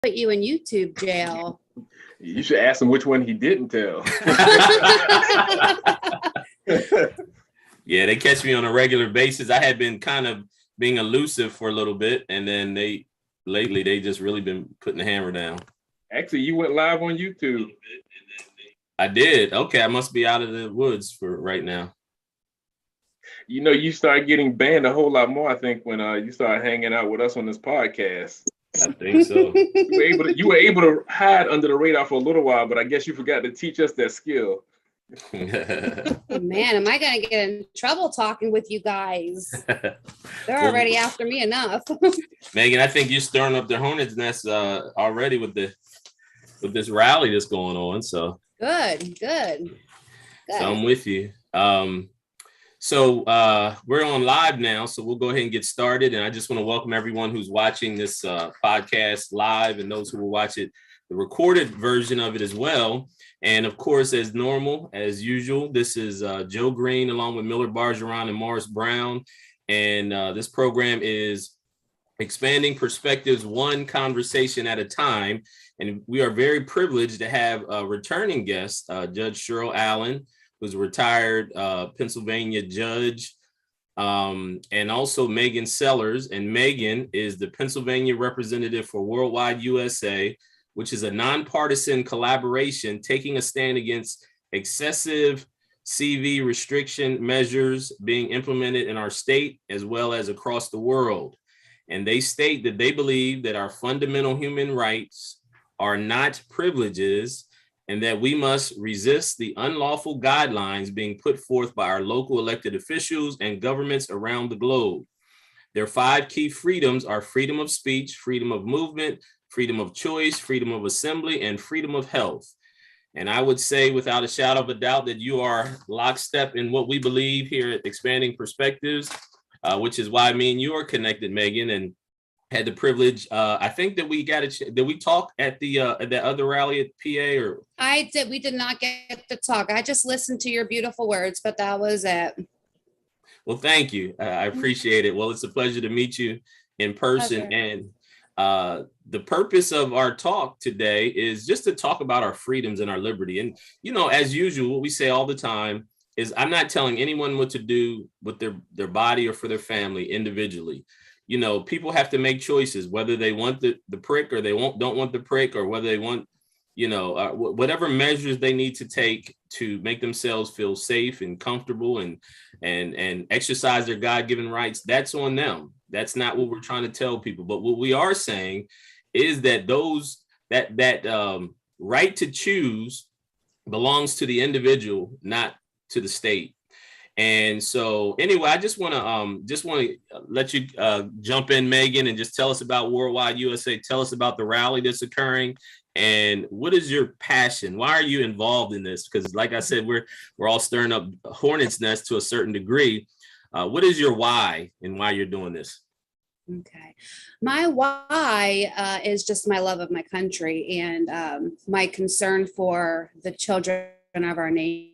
put you in YouTube jail. You should ask him which one he didn't tell. Yeah, they catch me on a regular basis. I had been kind of being elusive for a little bit, and then lately they just really been putting the hammer down. Actually, you went live on YouTube. I did. Okay, I must be out of the woods for right now. You know, you started getting banned a whole lot more, I think, when you started hanging out with us on this podcast. I think so. You were able to hide under the radar for a little while, but I guess you forgot to teach us that skill. Man, am I going to get in trouble talking with you guys? They're already after me enough. Megan, I think you're stirring up the hornet's nest already with this rally that's going on. So good. So I'm with you. So we're on live now, so we'll go ahead and get started. And I just want to welcome everyone who's watching this podcast live and those who will watch it, the recorded version of it as well. And of course, as normal, as usual, this is Joe Green along with Miller Bargeron and Morris Brown. And this program is expanding perspectives one conversation at a time. And we are very privileged to have a returning guest, Judge Cheryl Allen, who's a retired Pennsylvania judge, and also Megan Sellers. And Megan is the Pennsylvania representative for WorldwideUSA, which is a nonpartisan collaboration taking a stand against excessive CV restriction measures being implemented in our state as well as across the world. And they state that they believe that our fundamental human rights are not privileges, and that we must resist the unlawful guidelines being put forth by our local elected officials and governments around the globe. Their 5 key freedoms are freedom of speech, freedom of movement, freedom of choice, freedom of assembly, and freedom of health. And I would say without a shadow of a doubt that you are lockstep in what we believe here at Expanding Perspectives, which is why me and you are connected, Megan, and had the privilege. I think that we did we talk at the other rally at PA, or? I did. We did not get to talk. I just listened to your beautiful words, but that was it. Well, thank you. I appreciate it. Well, it's a pleasure to meet you in person. Pleasure. And the purpose of our talk today is just to talk about our freedoms and our liberty. And, you know, as usual, what we say all the time is I'm not telling anyone what to do with their body or for their family individually. You know, people have to make choices, whether they want the prick or they don't want the prick, or whether they want, you know, whatever measures they need to take to make themselves feel safe and comfortable and exercise their God-given rights. That's on them. That's not what we're trying to tell people. But what we are saying is that that right to choose belongs to the individual, not to the state. And so anyway, I just want to let you jump in, Megan, and just tell us about WorldwideUSA. Tell us about the rally that's occurring, and what is your passion? Why are you involved in this? Because, like I said, we're all stirring up a hornet's nest to a certain degree. What is your why and why you're doing this? Okay, my why is just my love of my country and my concern for the children of our nation.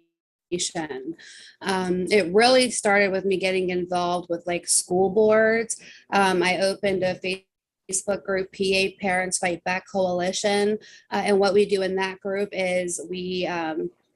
It really started with me getting involved with like school boards. I opened a Facebook group, PA Parents Fight Back Coalition. And what we do in that group is we,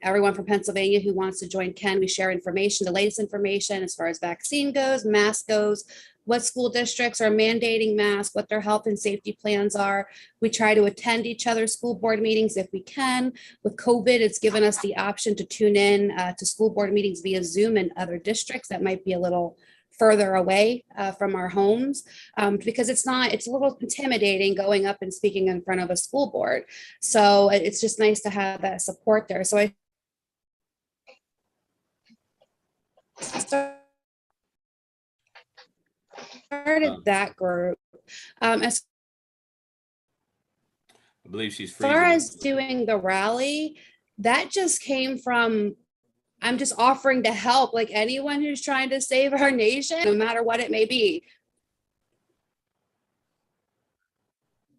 everyone from Pennsylvania who wants to join can, we share information, the latest information as far as vaccine goes, mask goes, what school districts are mandating masks, what their health and safety plans are. We try to attend each other's school board meetings if we can. With COVID, it's given us the option to tune in to school board meetings via Zoom in other districts that might be a little further away from our homes, because it's a little intimidating going up and speaking in front of a school board. So it's just nice to have that support there. So I started that group. As I believe she's freezing. far as doing the rally, that just came from, I'm just offering to help like anyone who's trying to save our nation, no matter what it may be.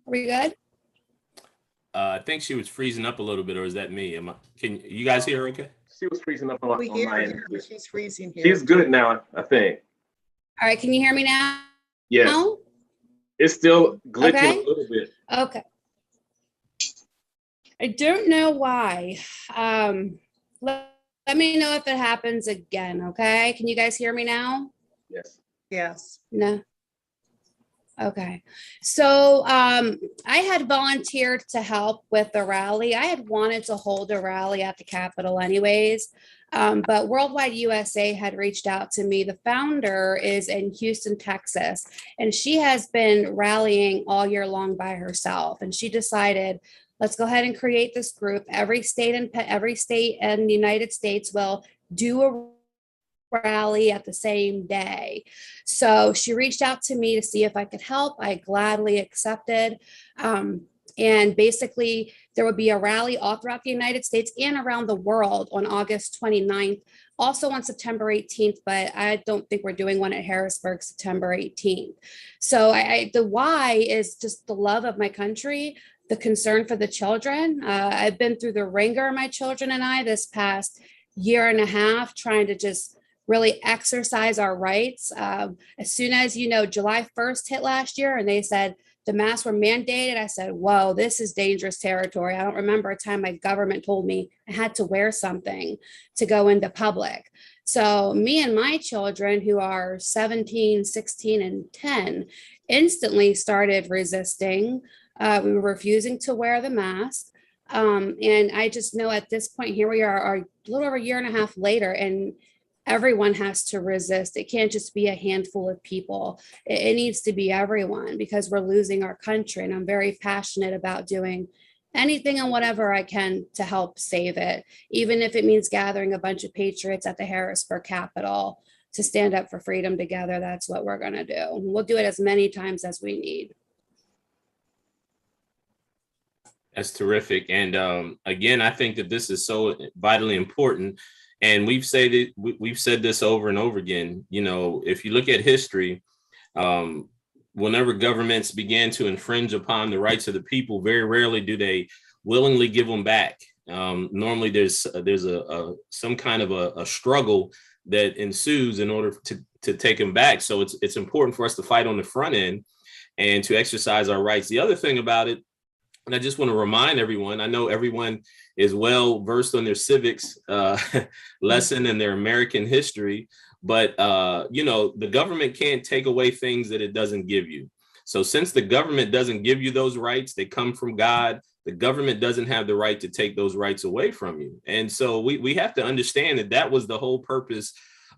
Are we good? I think she was freezing up a little bit, or is that me? Can you guys hear her okay? She was freezing up on my end. She's freezing here. She's good now, I think. All right, can you hear me now? Yes. It's still glitching a little bit. Okay. I don't know why. Let me know if it happens again, okay? Can you guys hear me now? Yes. Yes. No. Okay. So I had volunteered to help with the rally. I had wanted to hold a rally at the Capitol anyways, but Worldwide USA had reached out to me. The founder is in Houston, Texas, and she has been rallying all year long by herself. And she decided, let's go ahead and create this group. Every state in the United States will do a rally at the same day. So she reached out to me to see if I could help. I gladly accepted. And basically, there would be a rally all throughout the United States and around the world on August 29th, also on September 18th, but I don't think we're doing one at Harrisburg September 18th. So the why is just the love of my country, the concern for the children. I've been through the ringer, my children and I, this past year and a half, trying to just really exercise our rights. As soon as, July 1st hit last year and they said the masks were mandated, I said, whoa, this is dangerous territory. I don't remember a time my government told me I had to wear something to go into public. So me and my children, who are 17, 16, and 10, instantly started resisting. We were refusing to wear the mask. And I just know at this point, here we are a little over a year and a half later, and everyone has to resist. It can't just be a handful of people. It needs to be everyone, because we're losing our country. And I'm very passionate about doing anything and whatever I can to help save it, even if it means gathering a bunch of patriots at the Harrisburg Capitol to stand up for freedom together. That's what we're going to do. We'll do it as many times as we need. That's terrific. And again, I think that this is so vitally important. And we've said this over and over again. If you look at history, whenever governments began to infringe upon the rights of the people, very rarely do they willingly give them back. Normally, there's some kind of a struggle that ensues in order to take them back. So it's important for us to fight on the front end and to exercise our rights. The other thing about it, and I just want to remind everyone, I know everyone is well versed on their civics lesson and their American history, but the government can't take away things that it doesn't give you. So since the government doesn't give you those rights, they come from God, the government doesn't have the right to take those rights away from you. And so we have to understand that was the whole purpose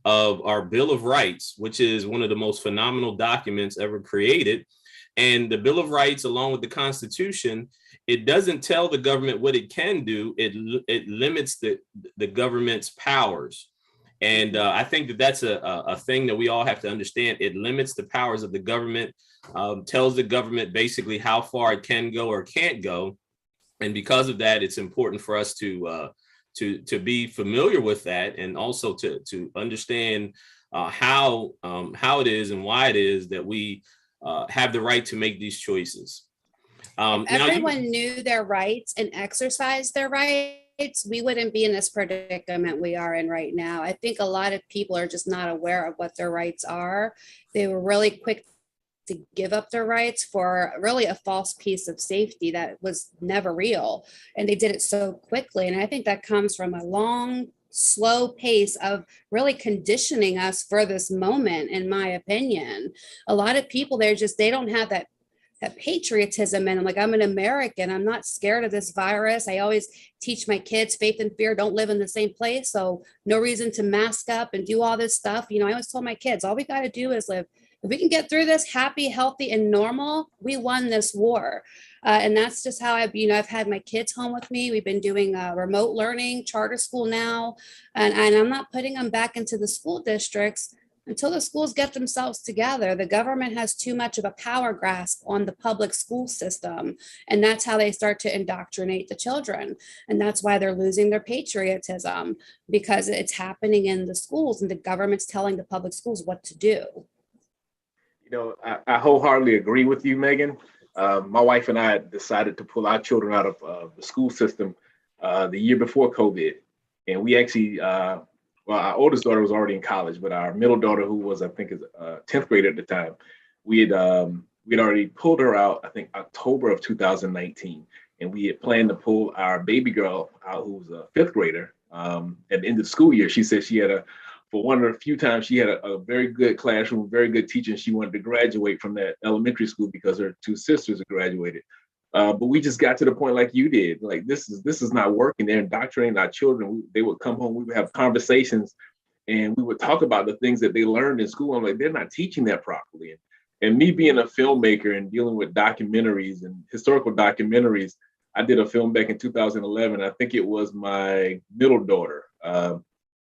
of our Bill of Rights, which is one of the most phenomenal documents ever created. And the Bill of Rights, along with the Constitution, it doesn't tell the government what it can do. It limits the government's powers. And I think that that's a thing that we all have to understand. It limits the powers of the government, tells the government basically how far it can go or can't go. And because of that, it's important for us to be familiar with that, and also to understand how it is and why it is that we have the right to make these choices. Everyone knew their rights and exercised their rights, we wouldn't be in this predicament we are in right now. I think a lot of people are just not aware of what their rights are. They were really quick to give up their rights for really a false piece of safety that was never real. And they did it so quickly. And I think that comes from a long, slow pace of really conditioning us for this moment, in my opinion. A lot of people, they don't have that patriotism, and I'm an American. I'm not scared of this virus. I always teach my kids faith and fear don't live in the same place. So no reason to mask up and do all this stuff. I always told my kids, all we got to do is live. If we can get through this happy, healthy, and normal, we won this war. And that's just how I've had my kids home with me. We've been doing remote learning, charter school now, and I'm not putting them back into the school districts until the schools get themselves together. The government has too much of a power grasp on the public school system, and that's how they start to indoctrinate the children. And that's why they're losing their patriotism, because it's happening in the schools and the government's telling the public schools what to do. I wholeheartedly agree with you, Megan. My wife and I decided to pull our children out of the school system the year before COVID. And we actually, our oldest daughter was already in college, but our middle daughter, who was, I think, 10th grade at the time, we had we'd already pulled her out, I think October of 2019. And we had planned to pull our baby girl out, who was a fifth grader, at the end of the school year. She said she had for one of the few times, she had a very good classroom, very good teacher, and she wanted to graduate from that elementary school because her two sisters had graduated. But we just got to the point like you did, like this is not working. They're indoctrinating our children. They would come home, we would have conversations, and we would talk about the things that they learned in school. I'm like, they're not teaching that properly. And me being a filmmaker and dealing with documentaries and historical documentaries, I did a film back in 2011. I think it was my middle daughter.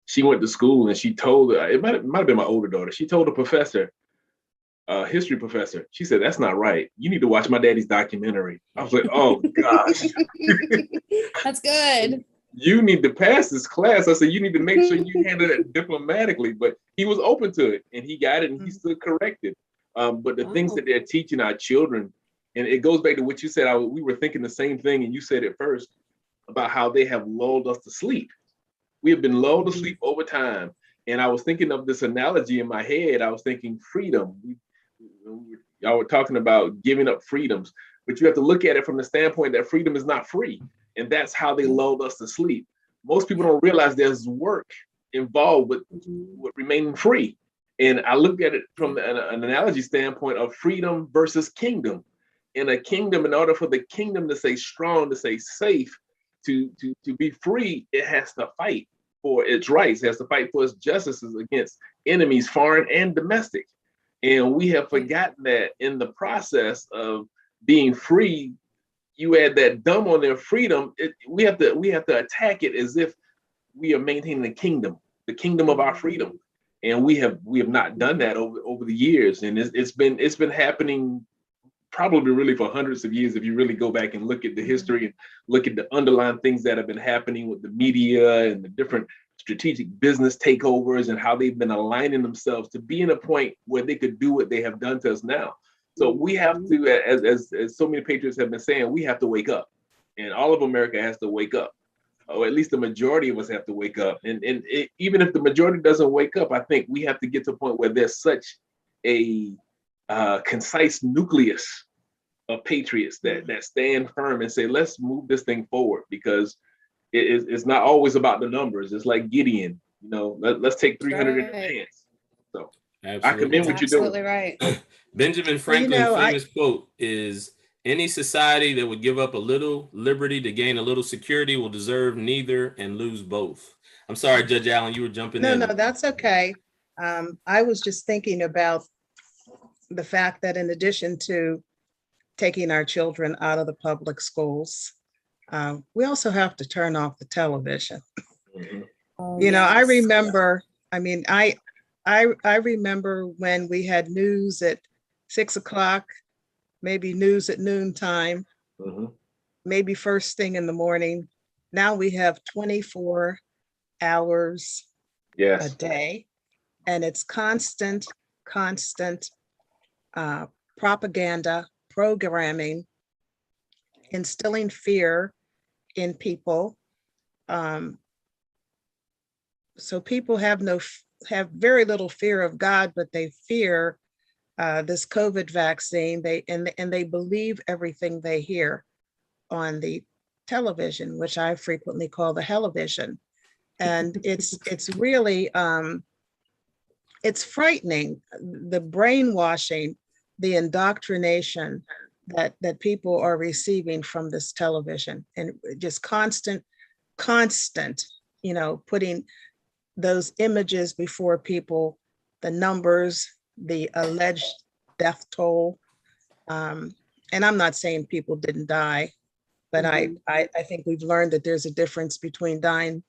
She went to school and she told, it might have been my older daughter. She told a professor, history professor, she said, "That's not right. You need to watch my daddy's documentary." I was like, oh gosh. That's good. You need to pass this class. I said, you need to make sure you handle it diplomatically. But he was open to it and he got it and he stood corrected. But the things that they're teaching our children, and it goes back to what you said, we were thinking the same thing, and you said it first, about how they have lulled us to sleep. We have been lulled to sleep over time. And I was thinking of this analogy in my head. I was thinking freedom. Y'all were talking about giving up freedoms, but you have to look at it from the standpoint that freedom is not free. And that's how they lulled us to sleep. Most people don't realize there's work involved with remaining free. And I looked at it from an analogy standpoint of freedom versus kingdom. In a kingdom, in order for the kingdom to stay strong, to stay safe, to be free, it has to fight for its rights, it has to fight for its justices against enemies, foreign and domestic. And we have forgotten that in the process of being free, you add that dumb on their freedom. We have to attack it as if we are maintaining the kingdom of our freedom. And we have not done that over the years. And it's been happening probably really for hundreds of years, if you really go back and look at the history and look at the underlying things that have been happening with the media and the different strategic business takeovers and how they've been aligning themselves to be in a point where they could do what they have done to us now. So we have to, as so many patriots have been saying, we have to wake up, and all of America has to wake up, or at least the majority of us have to wake up. And even if the majority doesn't wake up, I think we have to get to a point where there's such a concise nucleus of patriots that stand firm and say, let's move this thing forward, because it's not always about the numbers. It's like Gideon, let's take 300 in advance. So absolutely. I commend what you're doing. Absolutely right. Benjamin Franklin's famous quote is, "Any society that would give up a little liberty to gain a little security will deserve neither and lose both." I'm sorry, Judge Allen, you were jumping in. No, that's okay. I was just thinking about the fact that in addition to taking our children out of the public schools, we also have to turn off the television. I remember, I remember when we had news at 6 o'clock, maybe news at noontime, maybe first thing in the morning. Now we have 24 hours a day, and it's constant propaganda, programming, instilling fear in people. So people have very little fear of God, but they fear this COVID vaccine. They believe everything they hear on the television, which I frequently call the television. And it's really it's frightening, the brainwashing, the indoctrination that people are receiving from this television, and just constant, putting those images before people, the numbers, the alleged death toll. And I'm not saying people didn't die, but I think we've learned that there's a difference between dying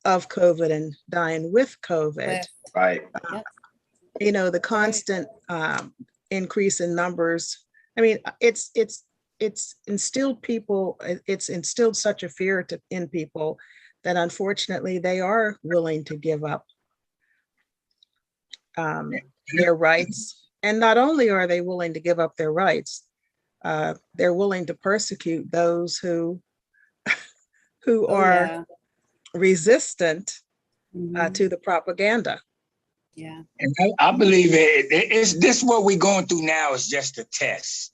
of COVID and dying with COVID. Right. The constant increase in numbers. I mean, it's instilled such a fear in people that unfortunately they are willing to give up their rights. And not only are they willing to give up their rights, they're willing to persecute those who are resistant to the propaganda. Yeah. And I believe it's this what we're going through now is just a test.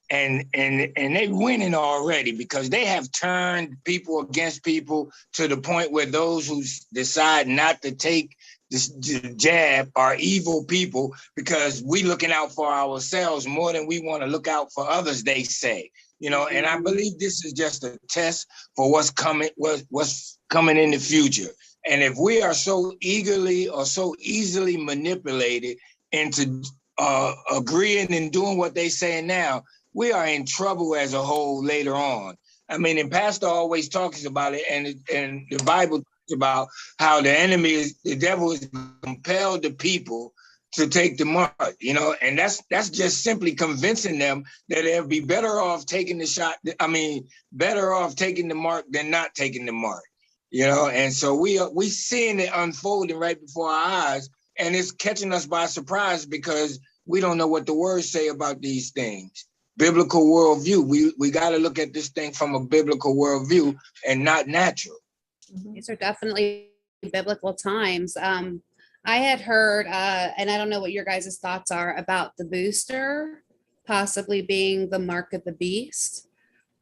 And they're winning already because they have turned people against people to the point where those who decide not to take the jab are evil people because we looking out for ourselves more than we want to look out for others, they say. You know, and I believe this is just a test for what's coming in the future. And if we are so eagerly or so easily manipulated into agreeing and doing what they say now, we are in trouble as a whole later on. I mean, and Pastor always talks about it, and the Bible talks about how the devil is compelled the people to take the mark, you know, and that's just simply convincing them that they'll be better off taking the shot. I mean, better off taking the mark than not taking the mark, you know. And so we seeing it unfolding right before our eyes, and it's catching us by surprise because we don't know what the words say about these things. Biblical worldview. We got to look at this thing from a biblical worldview and not natural. These are definitely biblical times. I had heard, and I don't know what your guys' thoughts are about the booster possibly being the mark of the beast.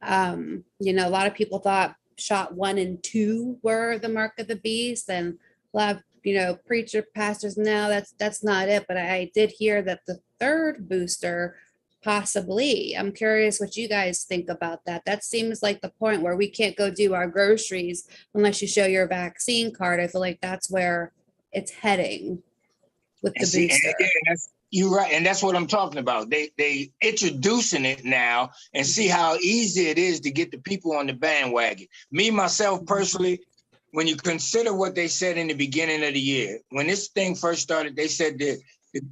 You know, a lot of people thought shot 1 and 2 were the mark of the beast, and a lot of, you know, pastors, no, that's not it. But I did hear that the 3rd booster possibly. I'm curious what you guys think about that. That seems like the point where we can't go do our groceries unless you show your vaccine card. I feel like that's where it's heading with the booster. You're right, and that's what I'm talking about. They introducing it now and see how easy it is to get the people on the bandwagon. Me, myself, personally, when you consider what they said in the beginning of the year, when this thing first started, they said that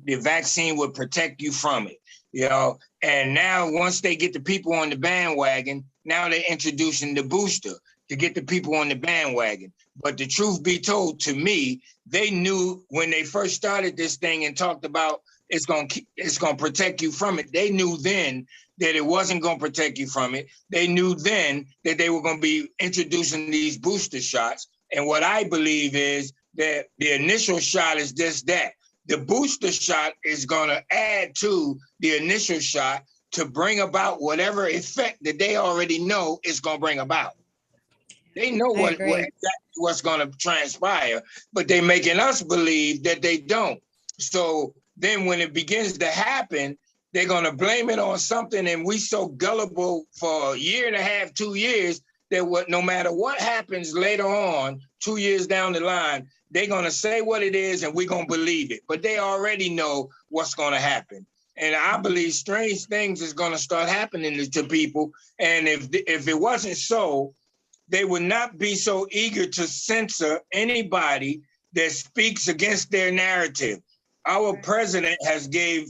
the vaccine would protect you from it. You know, and now once they get the people on the bandwagon, now they're introducing the booster to get the people on the bandwagon. But the truth be told, to me, they knew when they first started this thing and talked about it's gonna protect you from it. They knew then that it wasn't gonna protect you from it. They knew then that they were gonna be introducing these booster shots. And what I believe is that the initial shot is just that. The booster shot is going to add to the initial shot to bring about whatever effect that they already know is going to bring about. They know what's going to transpire, but they're making us believe that they don't. So then when it begins to happen, they're going to blame it on something, and we so gullible for a year and a half, 2 years, that no matter what happens later on, 2 years down the line, they're going to say what it is and we're going to believe it. But they already know what's going to happen. And I believe strange things is going to start happening to people. And if it wasn't so, they would not be so eager to censor anybody that speaks against their narrative. Our president has gave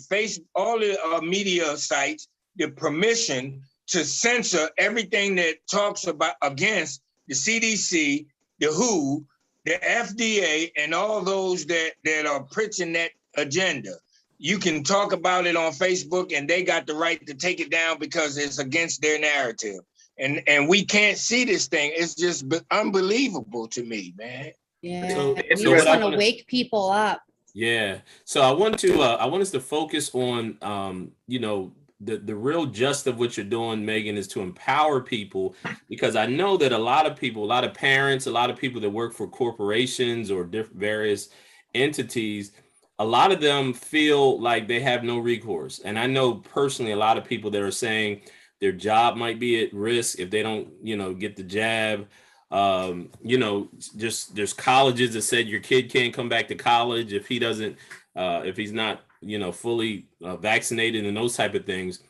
all the media sites the permission to censor everything that talks about against the CDC, the WHO, the FDA, and all those that are preaching that agenda. You can talk about it on Facebook and they got the right to take it down because it's against their narrative. And we can't see this thing. It's just unbelievable to me, man. Yeah, So we just want to wake people up. Yeah. So I want us to focus on, you know, the real gist of what you're doing, Megan, is to empower people, because I know that a lot of people, a lot of parents, a lot of people that work for corporations or various entities, a lot of them feel like they have no recourse. And I know personally a lot of people that are saying their job might be at risk if they don't, you know, get the jab. You know, just there's colleges that said your kid can't come back to college if he doesn't, if he's not, you know, fully vaccinated and those type of things.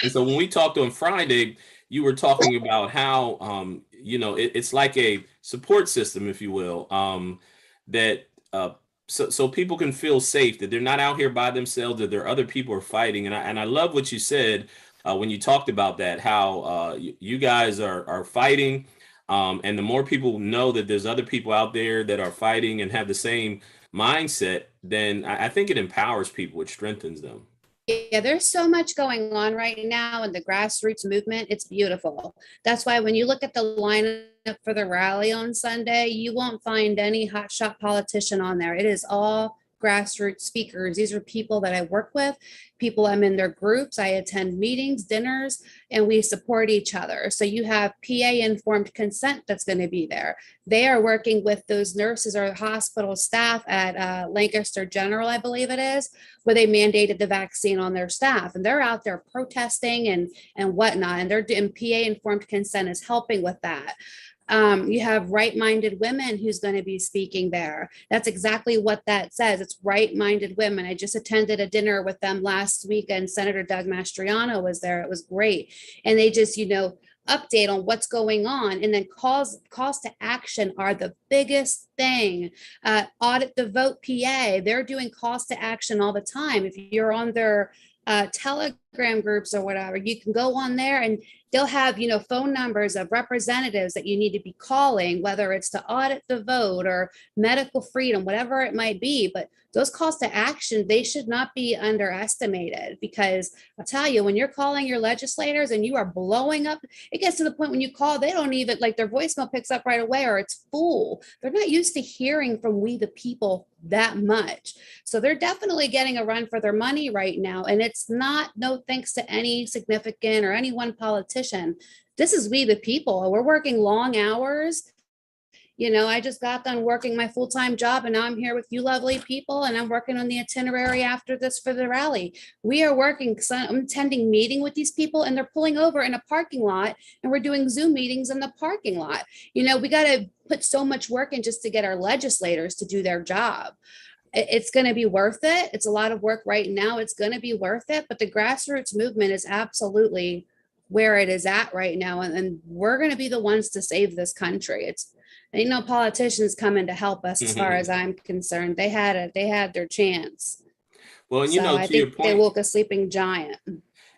And so when we talked on Friday, you were talking about how, you know, it's like a support system, if you will, that so people can feel safe, that they're not out here by themselves, that there are other people are fighting. And I love what you said when you talked about that, how you guys are fighting. And the more people know that there's other people out there that are fighting and have the same mindset, then I think it empowers people, it strengthens them. Yeah, there's so much going on right now in the grassroots movement. It's beautiful. That's why when you look at the lineup for the rally on Sunday, you won't find any hotshot politician on there. It is all grassroots speakers. These are people that I work with, people I'm in their groups. I attend meetings, dinners, and we support each other. So you have PA informed consent that's going to be there. They are working with those nurses or hospital staff at Lancaster General, I believe it is, where they mandated the vaccine on their staff, and they're out there protesting and whatnot. And they're doing PA informed consent is helping with that. You have right-minded women who's going to be speaking there. That's exactly what that says. It's right-minded women. I just attended a dinner with them last week, and Senator Doug Mastriano was there. It was great. And they just, update on what's going on. And then calls to action are the biggest thing. Audit the Vote PA. They're doing calls to action all the time. If you're on their Telegram groups or whatever, you can go on there and they'll have, phone numbers of representatives that you need to be calling, whether it's to audit the vote or medical freedom, whatever it might be. But those calls to action, they should not be underestimated, because I'll tell you, when you're calling your legislators and you are blowing up, it gets to the point when you call, they don't even, like, their voicemail picks up right away, or it's full. They're not used to hearing from we the people that much. So they're definitely getting a run for their money right now. And it's not no thanks to any significant or any one politician. This is we the people. We're working long hours. I just got done working my full-time job, and now I'm here with you lovely people, and I'm working on the itinerary after this for the rally. We are working, I'm attending meeting with these people, and they're pulling over in a parking lot, and we're doing Zoom meetings in the parking lot. We got to put so much work in just to get our legislators to do their job. It's going to be worth it. It's a lot of work right now. It's going to be worth it, but the grassroots movement is absolutely where it is at right now. And we're going to be the ones to save this country. Ain't no politicians coming to help us, as far as I'm concerned. They had their chance. Well, and I to your think point, they woke a sleeping giant.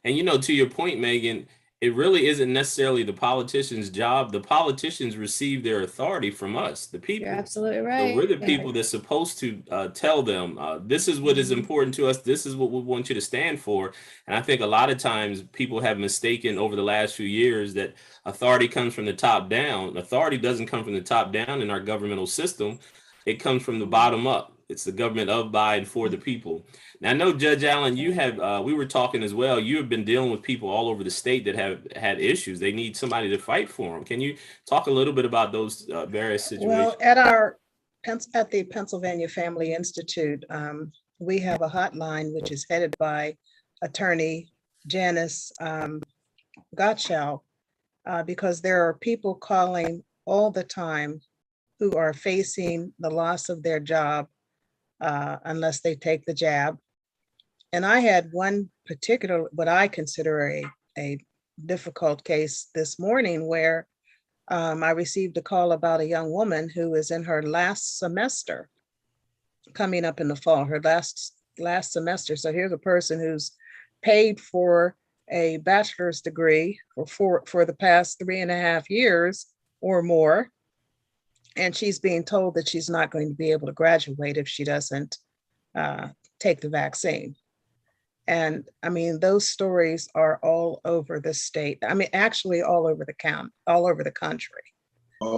And to your point, Megan, it really isn't necessarily the politician's job. The politicians receive their authority from us, the people. You're absolutely right. So we're the people that's supposed to tell them, this is what is important to us. This is what we want you to stand for. And I think a lot of times people have mistaken over the last few years that authority comes from the top down. Authority doesn't come from the top down in our governmental system. It comes from the bottom up. It's the government of, by, and for the people. Now, I know, Judge Allen, you have, we were talking as well, you have been dealing with people all over the state that have had issues. They need somebody to fight for them. Can you talk a little bit about those various situations? Well, at the Pennsylvania Family Institute, we have a hotline which is headed by attorney Janice Gottschall, because there are people calling all the time who are facing the loss of their job unless they take the jab. And I had one particular, what I consider a difficult case this morning, where I received a call about a young woman who is in her last semester, coming up in the fall, her last semester. So here's a person who's paid for a bachelor's degree for the past 3.5 years or more. And she's being told that she's not going to be able to graduate if she doesn't take the vaccine. And I mean, those stories are all over the state. I mean, actually all over the country.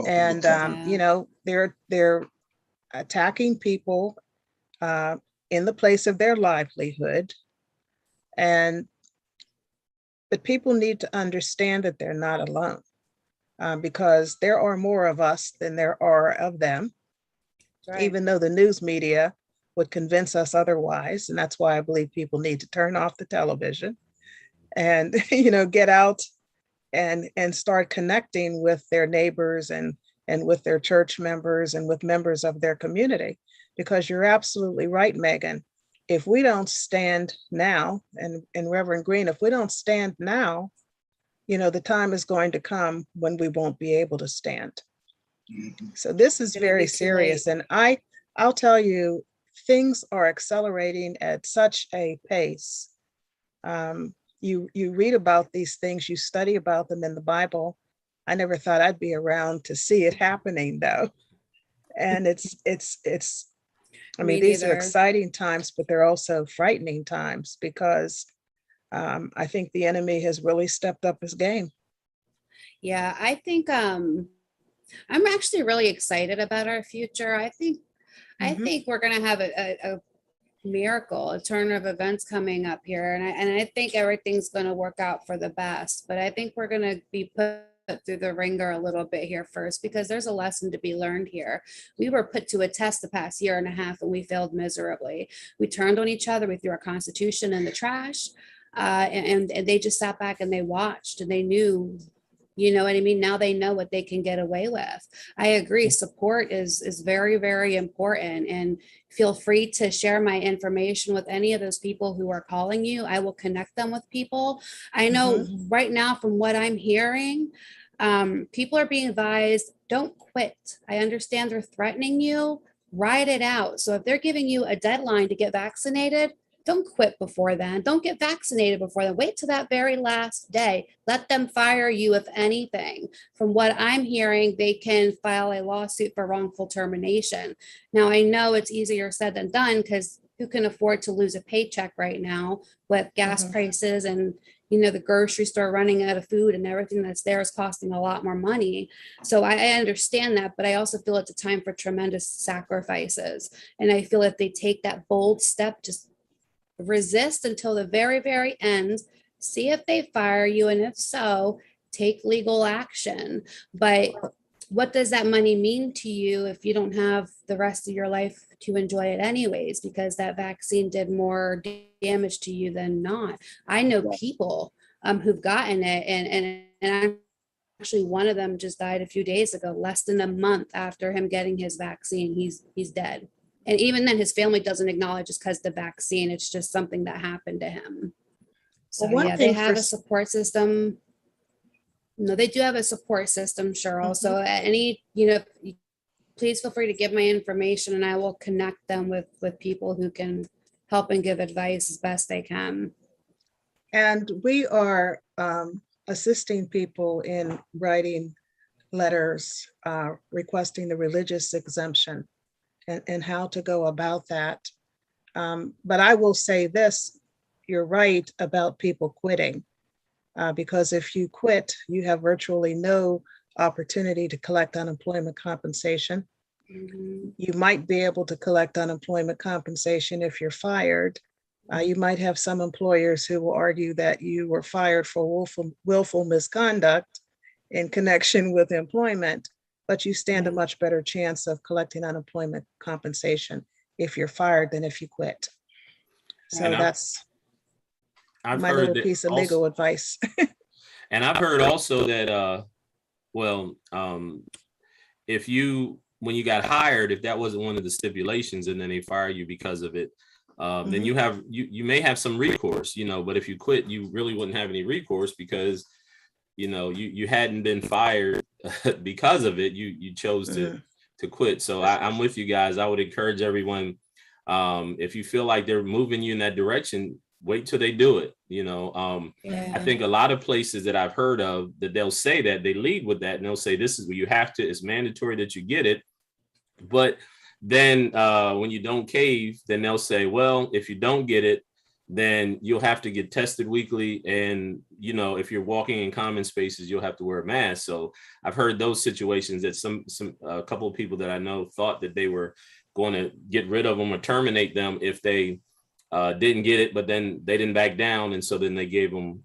And they're attacking people in the place of their livelihood. But people need to understand that they're not alone, because there are more of us than there are of them, right. Even though the news media would convince us otherwise. And that's why I believe people need to turn off the television and, get out and start connecting with their neighbors and with their church members and with members of their community. Because you're absolutely right, Megan. If we don't stand now, and Reverend Green, if we don't stand now, the time is going to come when we won't be able to stand. So this is very serious. And I'll tell you, things are accelerating at such a pace. You read about these things, you study about them in the Bible. I never thought I'd be around to see it happening, though. And these are exciting times, but they're also frightening times, because I think the enemy has really stepped up his game. Yeah, I think I'm actually really excited about our future. I think we're going to have miracle, a turn of events coming up here. And I think everything's going to work out for the best, but I think we're going to be put through the ringer a little bit here first, because there's a lesson to be learned here. We were put to a test the past year and a half and we failed miserably. We turned on each other. We threw our Constitution in the trash. And they just sat back and they watched and they knew, you know what I mean? Now they know what they can get away with. I agree. Support is very, very important. And feel free to share my information with any of those people who are calling you. I will connect them with people. I know right now from what I'm hearing, people are being advised, don't quit. I understand they're threatening you, ride it out. So if they're giving you a deadline to get vaccinated, don't quit before then. Don't get vaccinated before then. Wait till that very last day. Let them fire you if anything. From what I'm hearing, they can file a lawsuit for wrongful termination. Now, I know it's easier said than done, because who can afford to lose a paycheck right now with gas prices and, you know, the grocery store running out of food and everything that's there is costing a lot more money. So I understand that, but I also feel it's a time for tremendous sacrifices. And I feel if they take that bold step, just resist until the very, very end, see if they fire you, and if so, take legal action. But what does that money mean to you if you don't have the rest of your life to enjoy it anyways, because that vaccine did more damage to you than not? I know people who've gotten it, and actually one of them just died a few days ago, less than a month after him getting his vaccine. He's dead. And even then, his family doesn't acknowledge it's because the vaccine. It's just something that happened to him. So yeah, they have a support system. No, they do have a support system, Cheryl. So any, you know, please feel free to give my information and I will connect them with people who can help and give advice as best they can. And we are assisting people in writing letters requesting the religious exemption and how to go about that. But I will say this, you're right about people quitting, because if you quit, you have virtually no opportunity to collect unemployment compensation. You might be able to collect unemployment compensation if you're fired. You might have some employers who will argue that you were fired for willful misconduct in connection with employment, but you stand a much better chance of collecting unemployment compensation if you're fired than if you quit. So that's my little piece of legal advice. And I've heard also that, if when you got hired, if that wasn't one of the stipulations and then they fire you because of it, then you may have some recourse, you know, but if you quit, you really wouldn't have any recourse because, you know, you hadn't been fired because of it. You chose to quit. So I'm with you guys. I would encourage everyone, if you feel like they're moving you in that direction, wait till they do it. You know, I think a lot of places that I've heard of that they'll say that they lead with that and they'll say, this is where you have to, it's mandatory that you get it. But then when you don't cave, then they'll say, well, if you don't get it, then you'll have to get tested weekly. And, you know, if you're walking in common spaces, you'll have to wear a mask. So I've heard those situations that a couple of people that I know thought that they were going to get rid of them or terminate them if they didn't get it, but then they didn't back down. And so then they gave them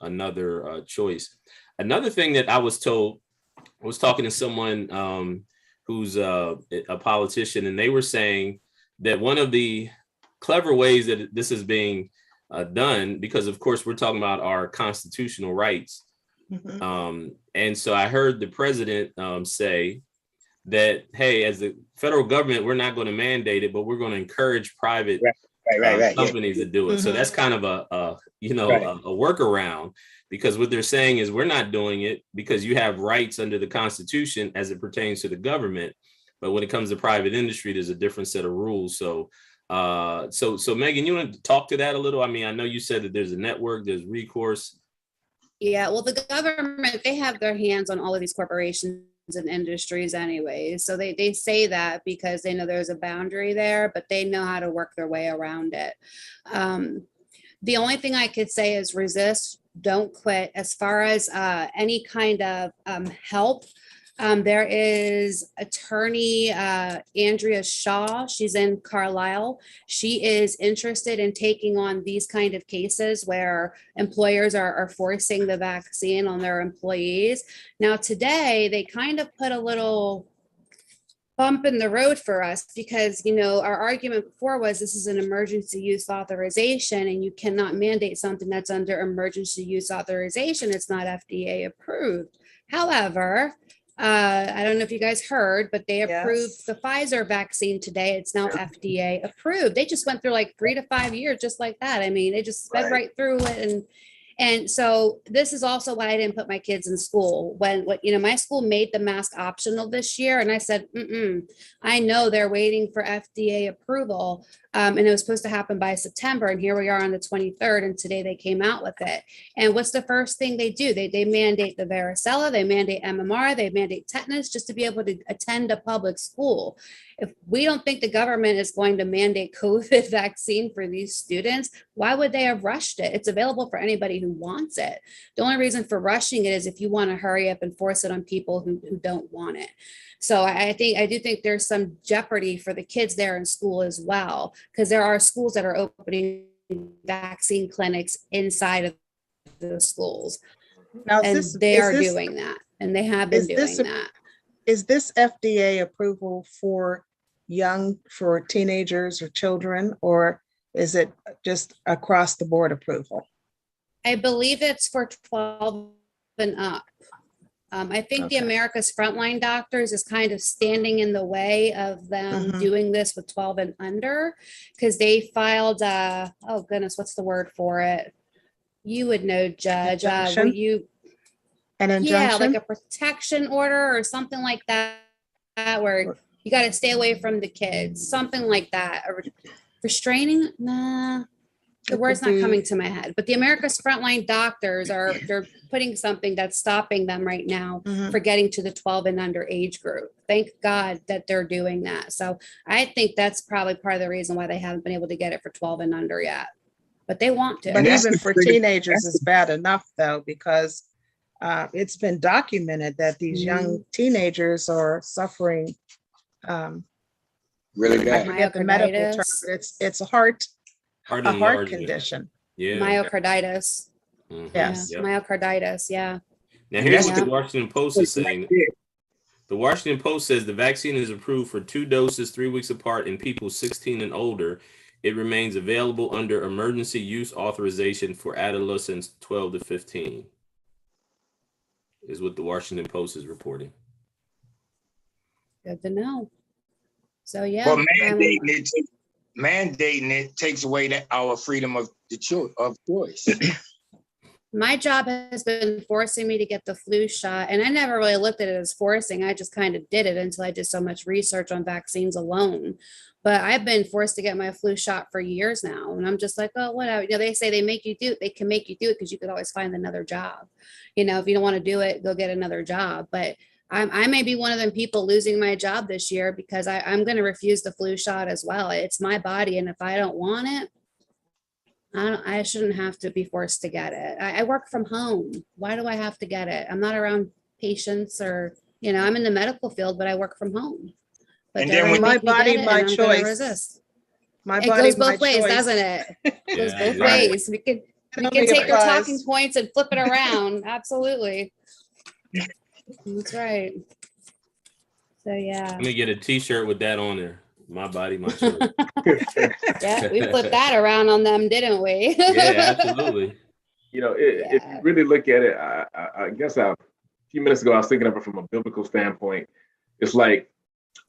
another choice. Another thing that I was told, I was talking to someone who's a politician, and they were saying that one of the clever ways that this is being done, because of course we're talking about our constitutional rights. And so I heard the president say that, hey, as the federal government, we're not going to mandate it, but we're going to encourage private companies to do it. So that's kind of a workaround, because what they're saying is we're not doing it because you have rights under the Constitution as it pertains to the government. But when it comes to private industry, there's a different set of rules. So Megan, you want to talk to that a little? I mean, I know you said that there's a network, there's recourse. Yeah, well, the government, they have their hands on all of these corporations and industries anyway. So they say that because they know there's a boundary there, but they know how to work their way around it. The only thing I could say is resist, don't quit. As far as any kind of help, There is attorney Andrea Shaw. She's in Carlisle. She is interested in taking on these kind of cases where employers are forcing the vaccine on their employees. Now, today, they kind of put a little bump in the road for us because, our argument before was this is an emergency use authorization and you cannot mandate something that's under emergency use authorization. It's not FDA approved. However, I don't know if you guys heard, but they approved the Pfizer vaccine today. It's now FDA approved. They just went through like 3 to 5 years, just like that. I mean, they just sped right through it. And so this is also why I didn't put my kids in school when my school made the mask optional this year. And I said, I know they're waiting for FDA approval. And it was supposed to happen by September. And here we are on the 23rd. And today they came out with it. And what's the first thing they do? They mandate the varicella, they mandate MMR, they mandate tetanus just to be able to attend a public school. If we don't think the government is going to mandate COVID vaccine for these students, why would they have rushed it? It's available for anybody who wants it. The only reason for rushing it is if you want to hurry up and force it on people who don't want it. So I do think there's some jeopardy for the kids there in school as well, because there are schools that are opening vaccine clinics inside of the schools. Now, and they are doing that, and they have been doing that. Is this FDA approval for teenagers or children, or is it just across the board approval? I believe it's for 12 and up. I think the America's Frontline Doctors is kind of standing in the way of them doing this with 12 and under, because they filed, oh goodness, what's the word for it? You would know, Judge. An injunction? Yeah, like a protection order or something like that, where you got to stay away from the kids, something like that. Or restraining? Nah. The word's not coming to my head, but the America's Frontline Doctors they're putting something that's stopping them right now for getting to the 12 and under age group. Thank God that they're doing that. So I think that's probably part of the reason why they haven't been able to get it for 12 and under yet, but they want to. But even for teenagers is bad enough though, because it's been documented that these young teenagers are suffering really bad. I forget the medical term. It's a heart condition. Yeah. Myocarditis. Yes. Yeah. Myocarditis. Yeah. Now here's what the Washington Post is saying. The Washington Post says the vaccine is approved for 2 doses 3 weeks apart in people 16 and older. It remains available under emergency use authorization for adolescents 12 to 15. Is what the Washington Post is reporting. Good to know. So yeah. Well, mandating it takes away our freedom of choice. My job has been forcing me to get the flu shot, and I never really looked at it as forcing. I just kind of did it until I did so much research on vaccines alone. But I've been forced to get my flu shot for years now, and I'm just like, oh, whatever. They say they can make you do it because you could always find another job. If you don't want to do it, go get another job. But I may be one of them people losing my job this year because I'm going to refuse the flu shot as well. It's my body, and if I don't want it, I shouldn't have to be forced to get it. I work from home. Why do I have to get it? I'm not around patients or, I'm in the medical field, but I work from home. But and then my body, my choice. It goes both ways, doesn't it? It goes both ways. We can take our talking points and flip it around. Absolutely. That's right. So yeah. Let me get a t-shirt with that on there. My body, my choice. Yeah, we flipped that around on them, didn't we? Yeah, absolutely. If you really look at it, I guess a few minutes ago I was thinking of it from a biblical standpoint. It's like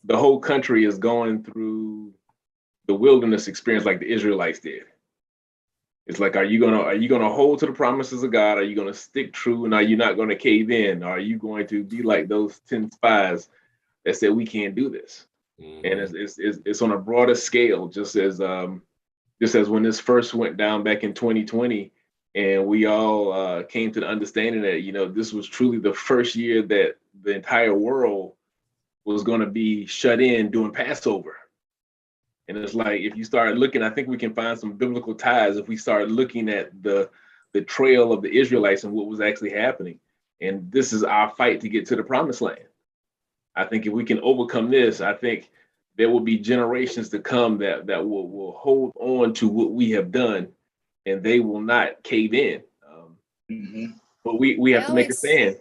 the whole country is going through the wilderness experience like the Israelites did. It's like, are you gonna hold to the promises of God? Are you gonna stick true, and are you not gonna cave in? Are you going to be like those 10 spies that said we can't do this? And it's on a broader scale, just as when this first went down back in 2020, and we all came to the understanding that this was truly the first year that the entire world was going to be shut in doing Passover. And it's like, if you start looking, I think we can find some biblical ties if we start looking at the trail of the Israelites and what was actually happening. And this is our fight to get to the promised land. I think if we can overcome this, I think there will be generations to come that will hold on to what we have done, and they will not cave in. But we have to make a stand.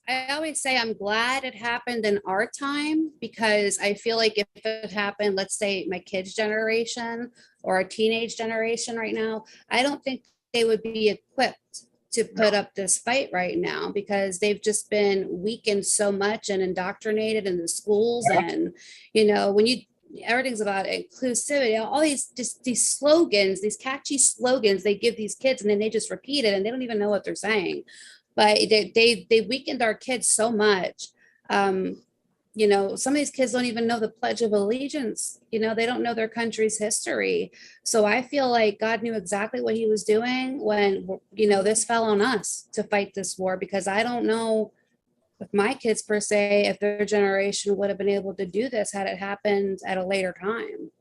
I always say I'm glad it happened in our time, because I feel like if it happened, let's say my kids' generation or a teenage generation right now, I don't think they would be equipped to put up this fight right now, because they've just been weakened so much and indoctrinated in the schools. And, you know, when everything's about inclusivity, all these slogans, these catchy slogans they give these kids, and then they just repeat it and they don't even know what they're saying. But they weakened our kids so much. You know, some of these kids don't even know the Pledge of Allegiance. You know, they don't know their country's history. So I feel like God knew exactly what he was doing when, you know, this fell on us to fight this war, because I don't know if my kids per se, if their generation would have been able to do this had it happened at a later time.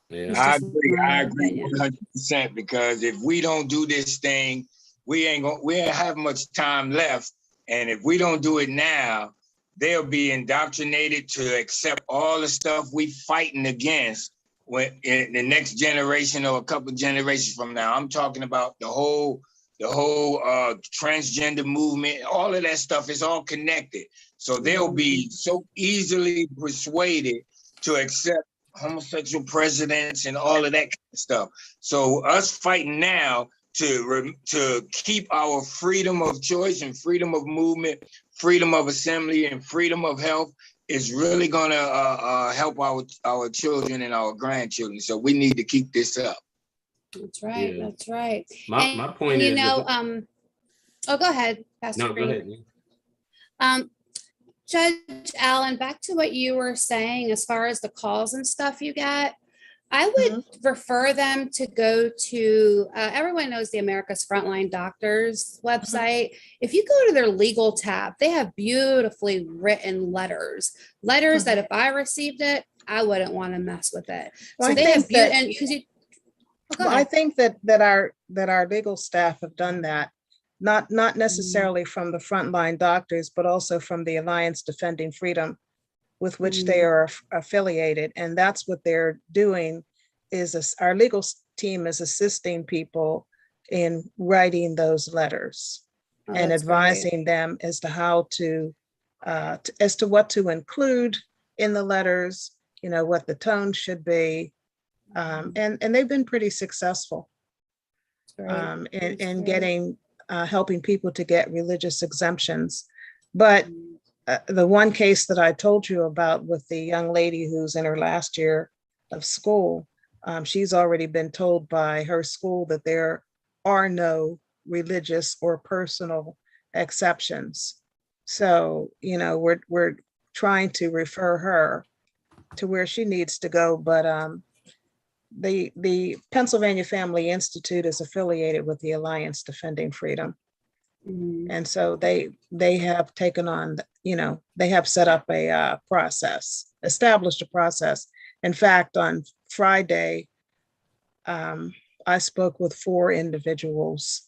Yeah. I agree 100%, because if we don't do this thing, we don't have much time left. And if we don't do it now, they'll be indoctrinated to accept all the stuff we fighting against when in the next generation or a couple of generations from now. I'm talking about the whole transgender movement, all of that stuff is all connected. So they'll be so easily persuaded to accept homosexual presidents and all of that kind of stuff. So us fighting now to keep our freedom of choice and freedom of movement, freedom of assembly, and freedom of health is really going to help our children and our grandchildren. So we need to keep this up. That's right. Yeah. That's right. My point is, oh, go ahead, Pastor. No, go ahead. Judge Allen, back to what you were saying as far as the calls and stuff you get. I would refer them to go to, everyone knows the America's Frontline Doctors website. If you go to their legal tab, they have beautifully written letters that if I received it, I wouldn't want to mess with it. Well, so I think that our legal staff have done that, not necessarily from the Frontline Doctors, but also from the Alliance Defending Freedom, with which they are affiliated. And that's what they're doing is our legal team is assisting people in writing those letters and advising them as to how as to what to include in the letters, you know, what the tone should be. And they've been pretty successful in getting, helping people to get religious exemptions. But the one case that I told you about with the young lady who's in her last year of school, she's already been told by her school that there are no religious or personal exceptions. So, you know, we're trying to refer her to where she needs to go. But the Pennsylvania Family Institute is affiliated with the Alliance Defending Freedom. And so they have taken on, you know, they have set up a established a process. In fact, on Friday, I spoke with 4 individuals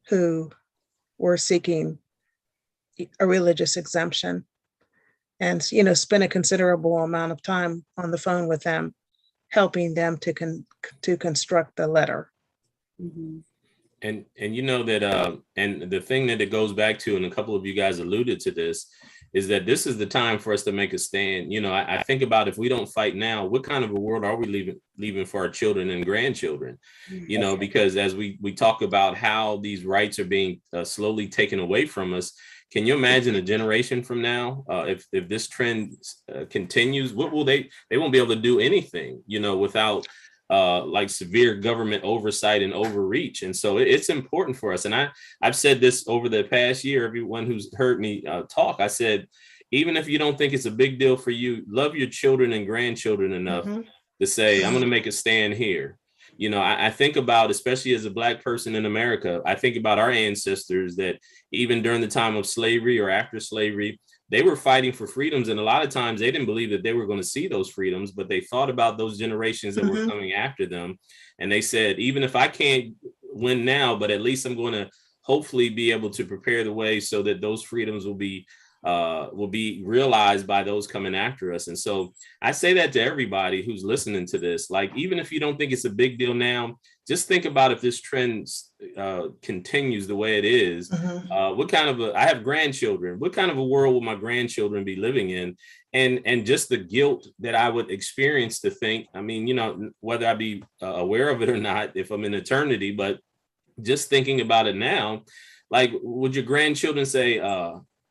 who were seeking a religious exemption, and, you know, spent a considerable amount of time on the phone with them, helping them to construct the letter. And you know that and the thing that it goes back to, and a couple of you guys alluded to this, is that this is the time for us to make a stand. You know, I think about if we don't fight now, what kind of a world are we leaving for our children and grandchildren? You know, because as we talk about how these rights are being slowly taken away from us, can you imagine a generation from now, if this trend continues, what will they won't be able to do anything, you know, without like severe government oversight and overreach. And so it's important for us. And I've said this over the past year, everyone who's heard me talk, I said, even if you don't think it's a big deal for you, love your children and grandchildren enough to say, I'm going to make a stand here. You know, I think about, especially as a Black person in America, I think about our ancestors that even during the time of slavery or after slavery, they were fighting for freedoms. And a lot of times they didn't believe that they were going to see those freedoms, but they thought about those generations that were coming after them. And they said, even if I can't win now, but at least I'm going to hopefully be able to prepare the way so that those freedoms will be will be realized by those coming after us. And so I say that to everybody who's listening to this, like, even if you don't think it's a big deal now, just think about if this trend continues the way it is, what kind of I have grandchildren, what kind of a world will my grandchildren be living in? And just the guilt that I would experience to think, I mean, you know, whether I be aware of it or not, if I'm in eternity, but just thinking about it now, like, would your grandchildren say,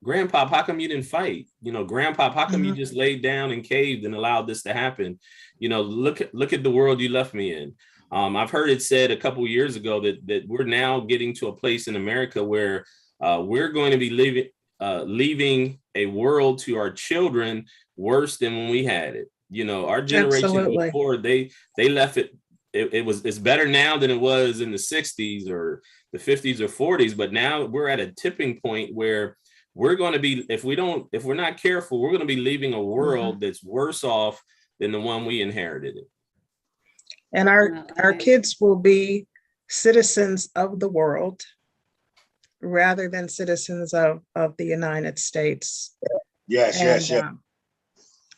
Grandpa, how come you didn't fight? You know, Grandpa, how come you just laid down and caved and allowed this to happen? You know, look at the world you left me in. I've heard it said a couple of years ago that we're now getting to a place in America where we're going to be leaving a world to our children worse than when we had it. You know, our generation before, they left it. It's better now than it was in the 60s or the 50s or 40s. But now we're at a tipping point where we're going to be, if we're not careful, we're going to be leaving a world that's worse off than the one we inherited. And our kids will be citizens of the world rather than citizens of the United States. Yes.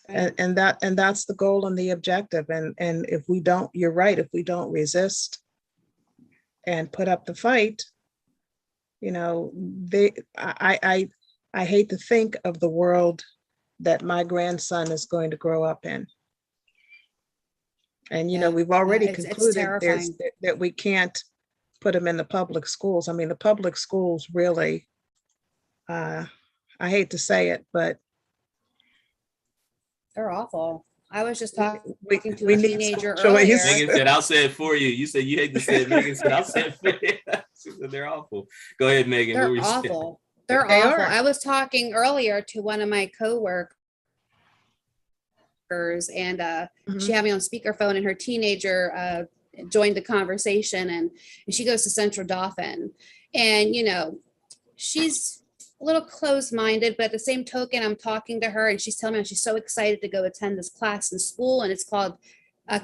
And that's the goal and the objective. And if we don't, you're right, if we don't resist and put up the fight, you know, I hate to think of the world that my grandson is going to grow up in. And, you know, we've already concluded that we can't put him in the public schools. I mean, the public schools really, I hate to say it, but they're awful. I was just talking to we a need teenager some earlier. choice. Megan said, I'll say it for you. You said you hate to say it. Megan said, I'll say it for you. She said, they're awful. Go ahead, Megan. They're what were you awful. saying? They're They awful. are. I was talking earlier to one of my coworkers, and she had me on speakerphone, and her teenager joined the conversation, and she goes to Central Dauphin, and you know, she's a little closed-minded, but at the same token, I'm talking to her, and she's telling me she's so excited to go attend this class in school, and it's called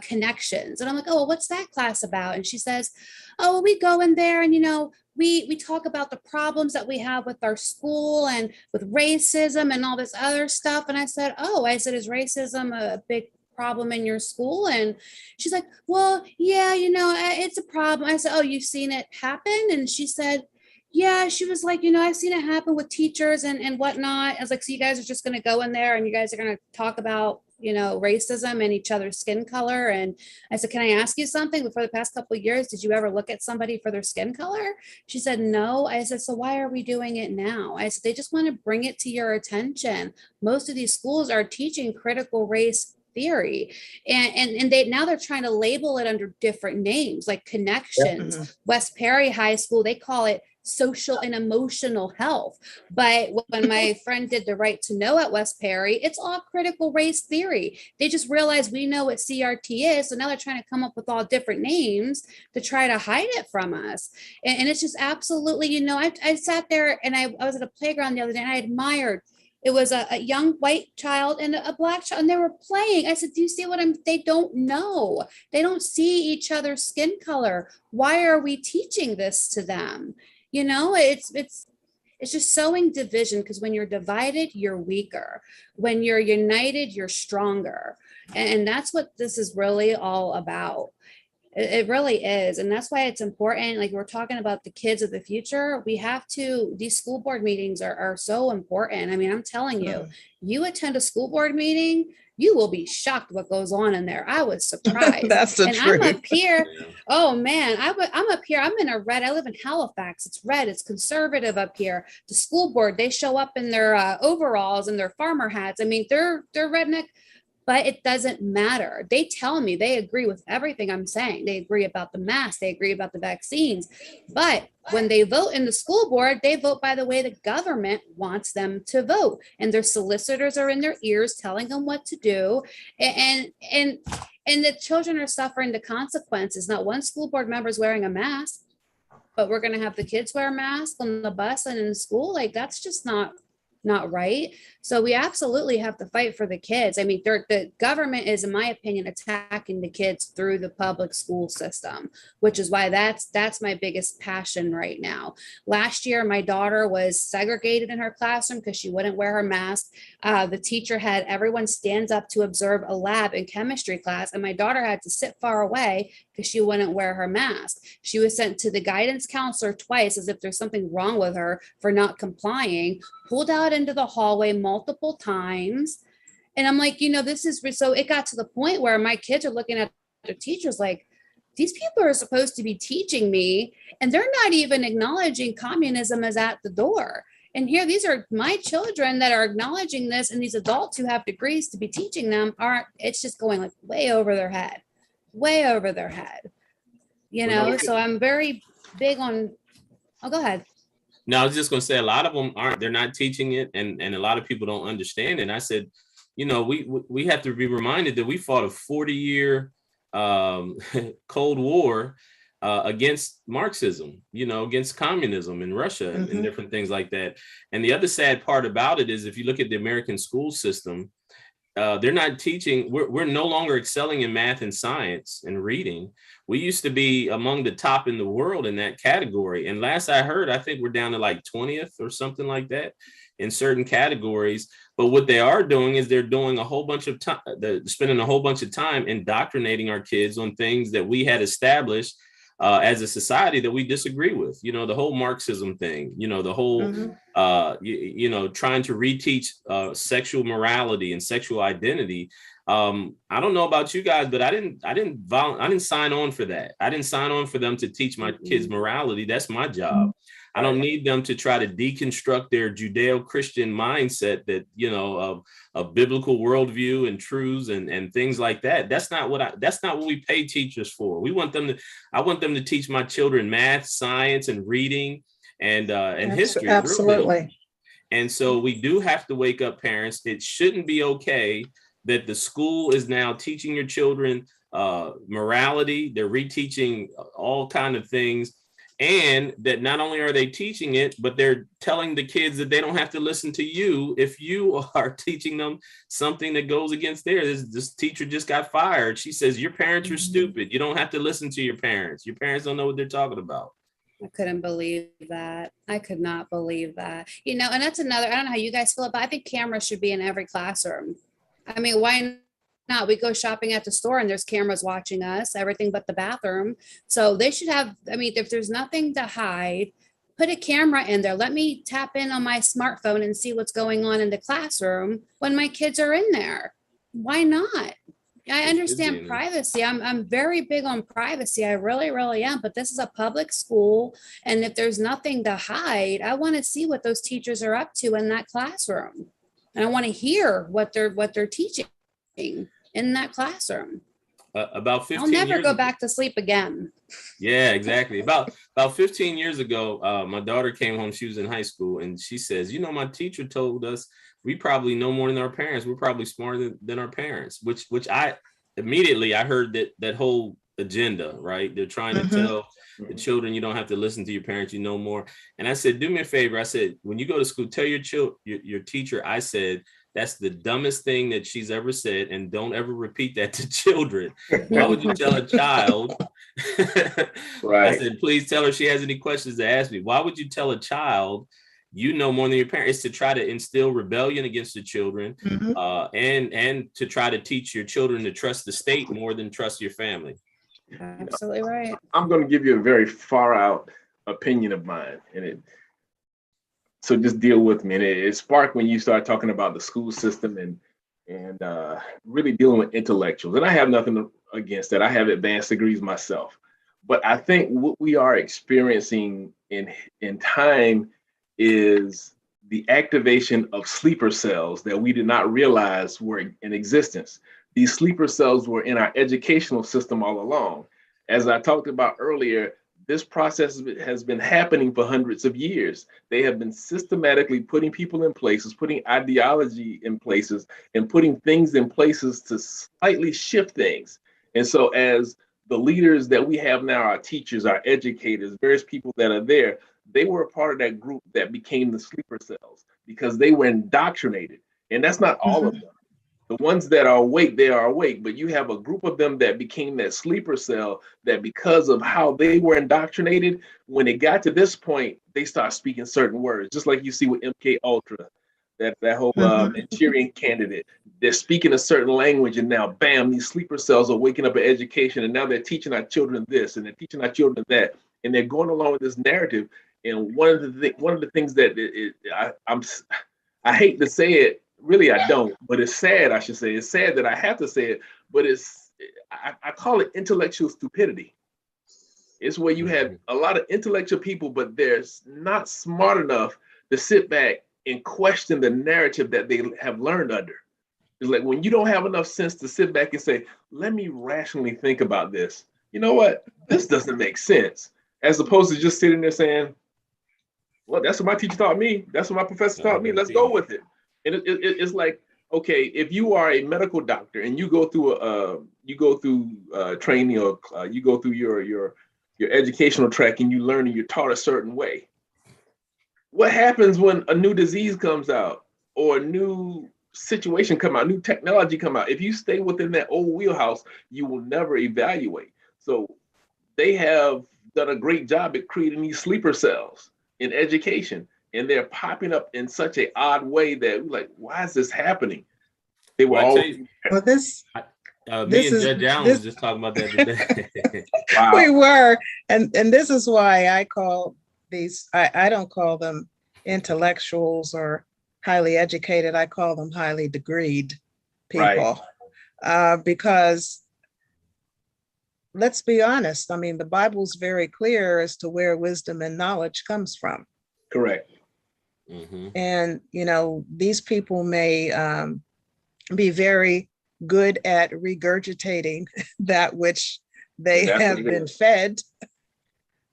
Connections. And I'm like, oh, well, what's that class about? And she says, oh, well, we go in there, and you know, we talk about the problems that we have with our school and with racism and all this other stuff. And I said, is racism a big problem in your school? And she's like, well, yeah, you know, it's a problem. I said, oh, you've seen it happen? And she said, yeah, she was like, you know, I've seen it happen with teachers and whatnot. I was like, so you guys are just going to go in there and you guys are going to talk about, you know, racism and each other's skin color. And I said, can I ask you something? For the past couple of years, did you ever look at somebody for their skin color? She said, no. I said, so why are we doing it now? I said, they just want to bring it to your attention. Most of these schools are teaching critical race theory, and they're trying to label it under different names like Connections. West Perry High School, they call it social and emotional health. But when my friend did the Right to Know at West Perry, it's all critical race theory. They just realized we know what CRT is, so now they're trying to come up with all different names to try to hide it from us. And it's just absolutely, you know, I sat there and I was at a playground the other day and I admired. It was a young white child and a black child, and they were playing. I said, do you see what they don't know. They don't see each other's skin color. Why are we teaching this to them? You know, it's just sowing division, because when you're divided, you're weaker. When you're united, you're stronger. And that's what this is really all about. It really is. And that's why it's important. Like, we're talking about the kids of the future. These school board meetings are so important. I mean, I'm telling you, you attend a school board meeting, you will be shocked what goes on in there. I was surprised. That's the truth. I'm up here. Oh man, I'm up here. I'm in a red. I live in Halifax. It's red. It's conservative up here. The school board, they show up in their overalls and their farmer hats. I mean, they're redneck. But it doesn't matter. They tell me they agree with everything I'm saying. They agree about the masks. They agree about the vaccines. But when they vote in the school board, they vote by the way the government wants them to vote. And their solicitors are in their ears telling them what to do. And the children are suffering the consequences. Not one school board member is wearing a mask, but we're going to have the kids wear a mask on the bus and in school. Like, that's just not not right. So we absolutely have to fight for the kids. I mean, the government is, in my opinion, attacking the kids through the public school system, which is why that's my biggest passion right now. Last year, my daughter was segregated in her classroom because she wouldn't wear her mask. The teacher had everyone stand up to observe a lab in chemistry class, and my daughter had to sit far away because she wouldn't wear her mask. She was sent to the guidance counselor twice as if there's something wrong with her for not complying, pulled out into the hallway multiple times. And I'm like, this is so it got to the point where my kids are looking at their teachers like, these people are supposed to be teaching me, and they're not even acknowledging communism is at the door. And here, these are my children that are acknowledging this, and these adults who have degrees to be teaching them aren't. It's just going like way over their head. So I'm very big on, go ahead. No, I was just going to say a lot of them they're not teaching it, and a lot of people don't understand it. And I said, we have to be reminded that we fought a 40-year Cold War against Marxism, against communism in Russia and different things like that. And the other sad part about it is if you look at the American school system, they're not teaching. We're no longer excelling in math and science and reading. We used to be among the top in the world in that category. And last I heard, I think we're down to like 20th or something like that in certain categories. But what they are doing is they're doing a whole bunch of time, spending a whole bunch of time indoctrinating our kids on things that we had established as a society that we disagree with, the whole Marxism thing, the whole, trying to reteach sexual morality and sexual identity. I don't know about you guys, but I didn't sign on for that. I didn't sign on for them to teach my kids morality. That's my job. I don't need them to try to deconstruct their Judeo-Christian mindset that, of biblical worldview and truths and things like that. That's not what we pay teachers for. I want them to teach my children math, science, and reading and history. Absolutely. Really. And so we do have to wake up parents. It shouldn't be okay that the school is now teaching your children morality. They're reteaching all kind of things. And that not only are they teaching it, but they're telling the kids that they don't have to listen to you if you are teaching them something that goes against theirs. This teacher just got fired. She says, your parents are stupid. You don't have to listen to your parents. Your parents don't know what they're talking about. I couldn't believe that. I could not believe that. And that's another, I don't know how you guys feel, but I think cameras should be in every classroom. I mean, why not? We go shopping at the store and there's cameras watching us, everything but the bathroom. So they should have, if there's nothing to hide, put a camera in there. Let me tap in on my smartphone and see what's going on in the classroom when my kids are in there. Why not? I understand privacy. I'm very big on privacy. I really, really am. But this is a public school. And if there's nothing to hide, I want to see what those teachers are up to in that classroom. And I want to hear what they're teaching in that classroom. About 15 I'll never years go ago, back to sleep again. Yeah, exactly. About 15 years ago, my daughter came home. She was in high school, and she says, my teacher told us we probably know more than our parents. We're probably smarter than our parents, which I immediately I heard that whole agenda, right? They're trying to tell the children you don't have to listen to your parents, you know more. And I said, do me a favor. I said, when you go to school, tell your teacher, I said, that's the dumbest thing that she's ever said, and don't ever repeat that to children. Why would you tell a child? Right. I said, please tell her she has any questions to ask me. Why would you tell a child you know more than your parents? It's to try to instill rebellion against the children, and to try to teach your children to trust the state more than trust your family. Absolutely right. I'm going to give you a very far out opinion of mine, so just deal with me. And it sparked when you start talking about the school system and really dealing with intellectuals. And I have nothing against that. I have advanced degrees myself. But I think what we are experiencing in time is the activation of sleeper cells that we did not realize were in existence. These sleeper cells were in our educational system all along. As I talked about earlier, this process has been happening for hundreds of years. They have been systematically putting people in places, putting ideology in places, and putting things in places to slightly shift things. And so as the leaders that we have now, our teachers, our educators, various people that are there, they were a part of that group that became the sleeper cells. because they were indoctrinated. And that's not all of them. The ones that are awake, they are awake, but you have a group of them that became that sleeper cell that because of how they were indoctrinated, when it got to this point, they start speaking certain words, just like you see with MK Ultra, that whole Manchurian candidate. They're speaking a certain language, and now, bam, these sleeper cells are waking up in education, and now they're teaching our children this, and they're teaching our children that, and they're going along with this narrative. And one of the things that I hate to say it, really I don't, but it's sad. I should say it's sad that I have to say it, but I call it intellectual stupidity. It's where you have a lot of intellectual people, but they're not smart enough to sit back and question the narrative that they have learned under. It's like when you don't have enough sense to sit back and say, let me rationally think about this. You know what? This doesn't make sense. As opposed to just sitting there saying, well, that's what my teacher taught me. That's what my professor taught me. Let's go with it. And it's like, okay, if you are a medical doctor and you go through training, or you go through your educational track and you learn and you're taught a certain way. What happens when a new disease comes out or a new situation come out, new technology come out? If you stay within that old wheelhouse, you will never evaluate. So they have done a great job at creating these sleeper cells in education, and they're popping up in such an odd way that we're like, why is this happening? They were all. Me and Judge Allen was just talking about that today. Wow. We were, and this is why I call these. I don't call them intellectuals or highly educated. I call them highly degreed people, because let's be honest. I mean, the Bible's very clear as to where wisdom and knowledge comes from. Correct. And, these people may be very good at regurgitating that which they have been fed.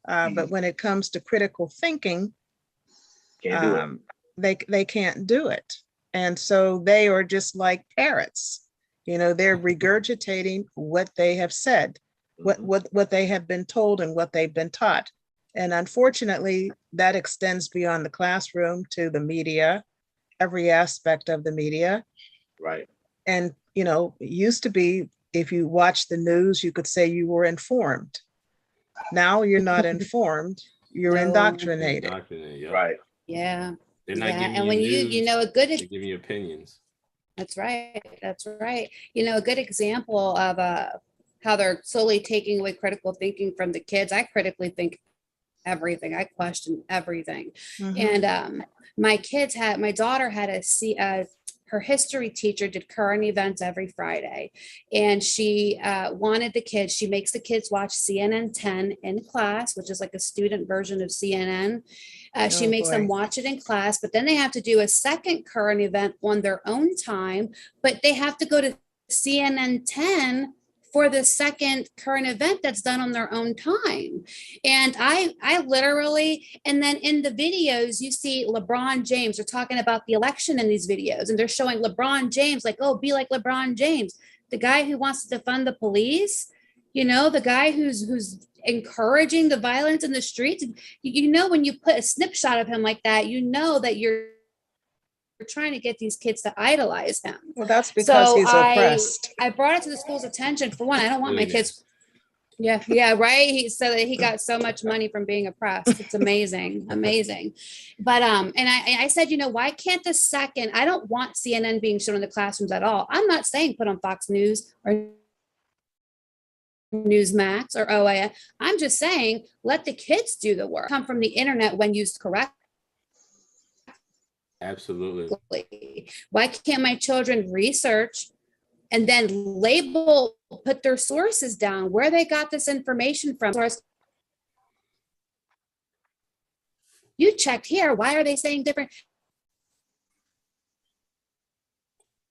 But when it comes to critical thinking, they can't do it. And so they are just like parrots. They're regurgitating what they have said, what they have been told and what they've been taught. And unfortunately, that extends beyond the classroom to the media, every aspect of the media. Right. And, it used to be, if you watch the news, you could say you were informed. Now you're not informed, you're indoctrinated. Right. Yeah. They're not giving and you when news, a good, they're giving you opinions. That's right. A good example of how they're slowly taking away critical thinking from the kids. I critically think everything. I question everything. And my daughter had her history teacher did current events every Friday. And she wanted she makes the kids watch CNN 10 in class, which is like a student version of CNN. She makes them watch it in class, but then they have to do a second current event on their own time, but they have to go to CNN 10 for the second current event that's done on their own time. And I literally, and then in the videos, you see LeBron James, they're talking about the election in these videos, and they're showing LeBron James, like, oh, be like LeBron James, the guy who wants to defund the police, the guy who's encouraging the violence in the streets. When you put a snapshot of him like that, that you're trying to get these kids to idolize him. Well, that's because he's oppressed. I brought it to the school's attention. For one, I don't want my kids. Yeah, right. He said that he got so much money from being oppressed. It's amazing. But and I said, why can't I don't want CNN being shown in the classrooms at all. I'm not saying put on Fox News or Newsmax or OAN. I'm just saying let the kids do the work. Come from the internet when used correctly. Absolutely. Why can't my children research and then put their sources down, where they got this information from? You checked here. Why are they saying different?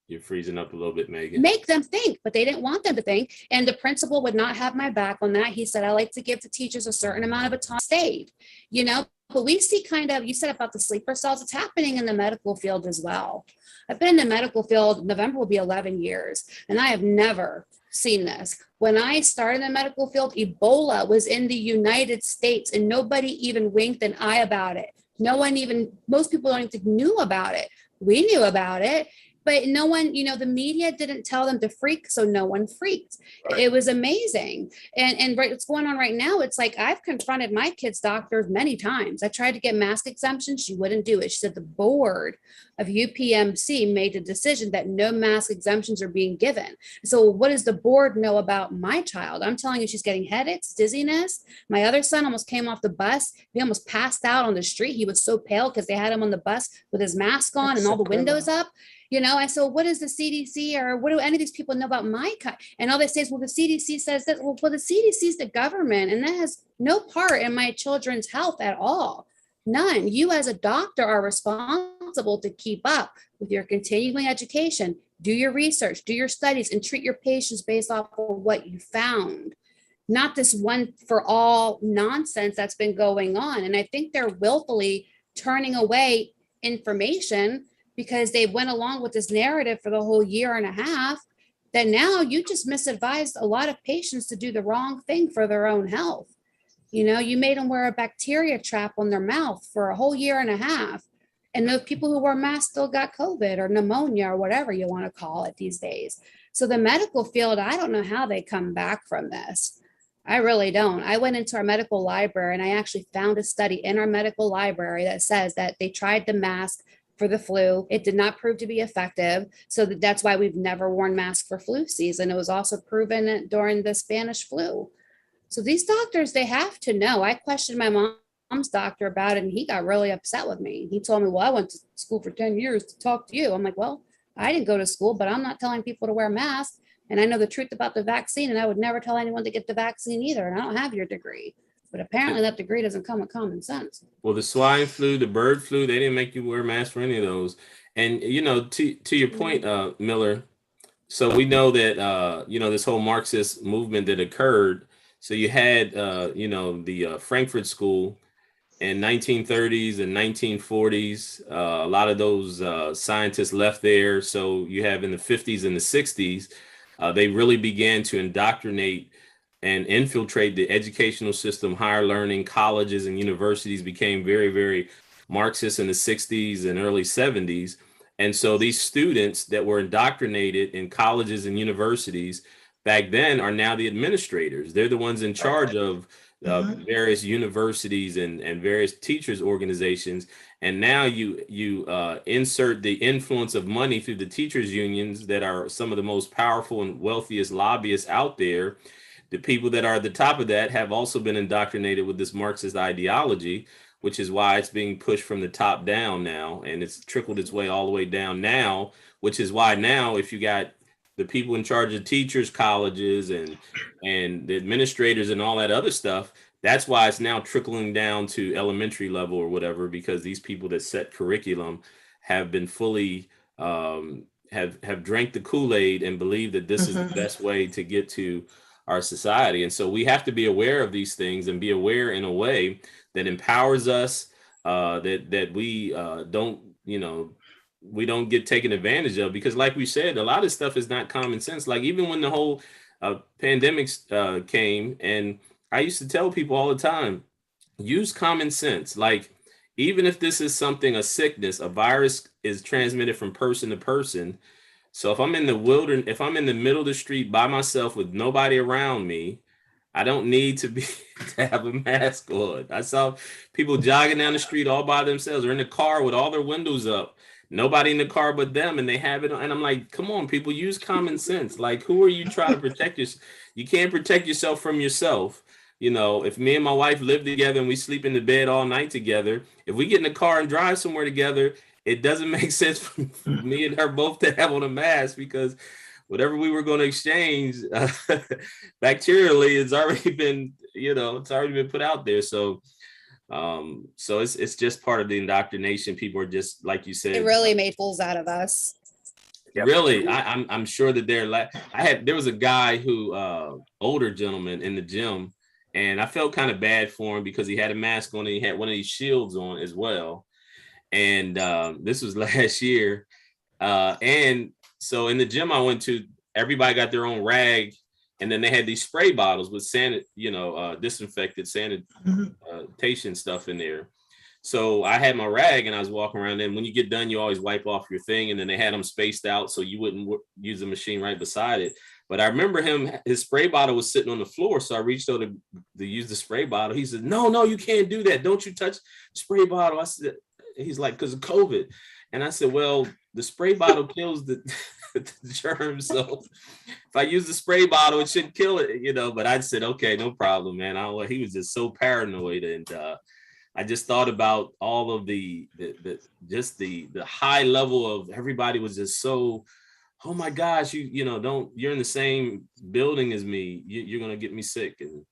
You're freezing up a little bit, Megan. Make them think, but they didn't want them to think. And the principal would not have my back on that. He said, I like to give the teachers a certain amount of autonomy. Stayed, but we see you said about the sleeper cells, it's happening in the medical field as well. I've been in the medical field, November will be 11 years, and I have never seen this. When I started in the medical field, Ebola was in the United States and nobody even winked an eye about it. most people don't even knew about it. We knew about it, but no one, the media didn't tell them to freak, so no one freaked. Right. It was amazing. And what's going on right now, it's like I've confronted my kids' doctors many times. I tried to get mask exemptions. She wouldn't do it. She said the board of UPMC made a decision that no mask exemptions are being given. So what does the board know about my child? I'm telling you, she's getting headaches, dizziness. My other son almost came off the bus. He almost passed out on the street. He was so pale because they had him on the bus with his mask on and all the windows up. I said, what does the CDC or what do any of these people know about my cut? And all they say is, well, the CDC says that. Well, the CDC is the government, and that has no part in my children's health at all. None. You as a doctor are responsible to keep up with your continuing education, do your research, do your studies, and treat your patients based off of what you found. Not this one for all nonsense that's been going on. And I think they're willfully turning away information because they went along with this narrative for the whole year and a half, that now you just misadvised a lot of patients to do the wrong thing for their own health. You made them wear a bacteria trap on their mouth for a whole year and a half. And those people who wore masks still got COVID or pneumonia or whatever you want to call it these days. So the medical field, I don't know how they come back from this. I really don't. I went into our medical library and I actually found a study in our medical library that says that they tried the mask for the flu. It did not prove to be effective. So that's why we've never worn masks for flu season. It was also proven during the Spanish flu. So these doctors, they have to know. I questioned my mom's doctor about it and he got really upset with me. He told me, well, I went to school for 10 years to talk to you. I'm like, well, I didn't go to school, but I'm not telling people to wear masks. And I know the truth about the vaccine, and I would never tell anyone to get the vaccine either. And I don't have your degree. But apparently that degree doesn't come with common sense. Well, the swine flu, the bird flu, they didn't make you wear masks for any of those. And, to your point, Miller, so we know that, this whole Marxist movement that occurred. So you had, the Frankfurt School in 1930s and 1940s. A lot of those scientists left there. So you have in the 50s and the 60s, they really began to indoctrinate and infiltrate the educational system. Higher learning, colleges and universities became very, very Marxist in the 60s and early 70s. And so these students that were indoctrinated in colleges and universities back then are now the administrators. They're the ones in charge of various universities and various teachers organizations. And now you insert the influence of money through the teachers unions that are some of the most powerful and wealthiest lobbyists out there. The people that are at the top of that have also been indoctrinated with this Marxist ideology, which is why it's being pushed from the top down now. And it's trickled its way all the way down now, which is why now if you got the people in charge of teachers, colleges, and the administrators and all that other stuff, that's why it's now trickling down to elementary level or whatever, because these people that set curriculum have been fully have drank the Kool-Aid and believe that this is the best way to get to our society. And so we have to be aware of these things and be aware in a way that empowers us, that we we don't get taken advantage of, because like we said, a lot of stuff is not common sense. Like even when the whole pandemics came, and I used to tell people all the time, use common sense. Like even if this is something, a sickness, a virus is transmitted from person to person. So if I'm in the wilderness, if I'm in the middle of the street by myself with nobody around me, I don't need to have a mask on. I saw people jogging down the street all by themselves, or in the car with all their windows up, nobody in the car but them, and they have it on. And I'm like, come on, people, use common sense. Like, who are you trying to protect yourself? You can't protect yourself from yourself. If me and my wife live together and we sleep in the bed all night together, if we get in the car and drive somewhere together, it doesn't make sense for me and her both to have on a mask, because whatever we were going to exchange bacterially has already been, it's already been put out there. So it's just part of the indoctrination. People are just, like you said, it really made fools out of us. Really, I'm sure that there was a guy who older gentleman in the gym, and I felt kind of bad for him because he had a mask on and he had one of these shields on as well. And this was last year. And so in the gym I went to, everybody got their own rag, and then they had these spray bottles with disinfected sanitation stuff in there. So I had my rag and I was walking around. And when you get done, you always wipe off your thing. And then they had them spaced out so you wouldn't use the machine right beside it. But I remember his spray bottle was sitting on the floor. So I reached over to use the spray bottle. He said, no, you can't do that. Don't you touch the spray bottle. I said, he's like, because of COVID. And I said, well, the spray bottle kills the germs. So if I use the spray bottle, it shouldn't kill it, but I said, okay, no problem, man. He was just so paranoid. And I just thought about all of the high level of everybody was just so, oh my gosh, you're in the same building as me. You're going to get me sick. And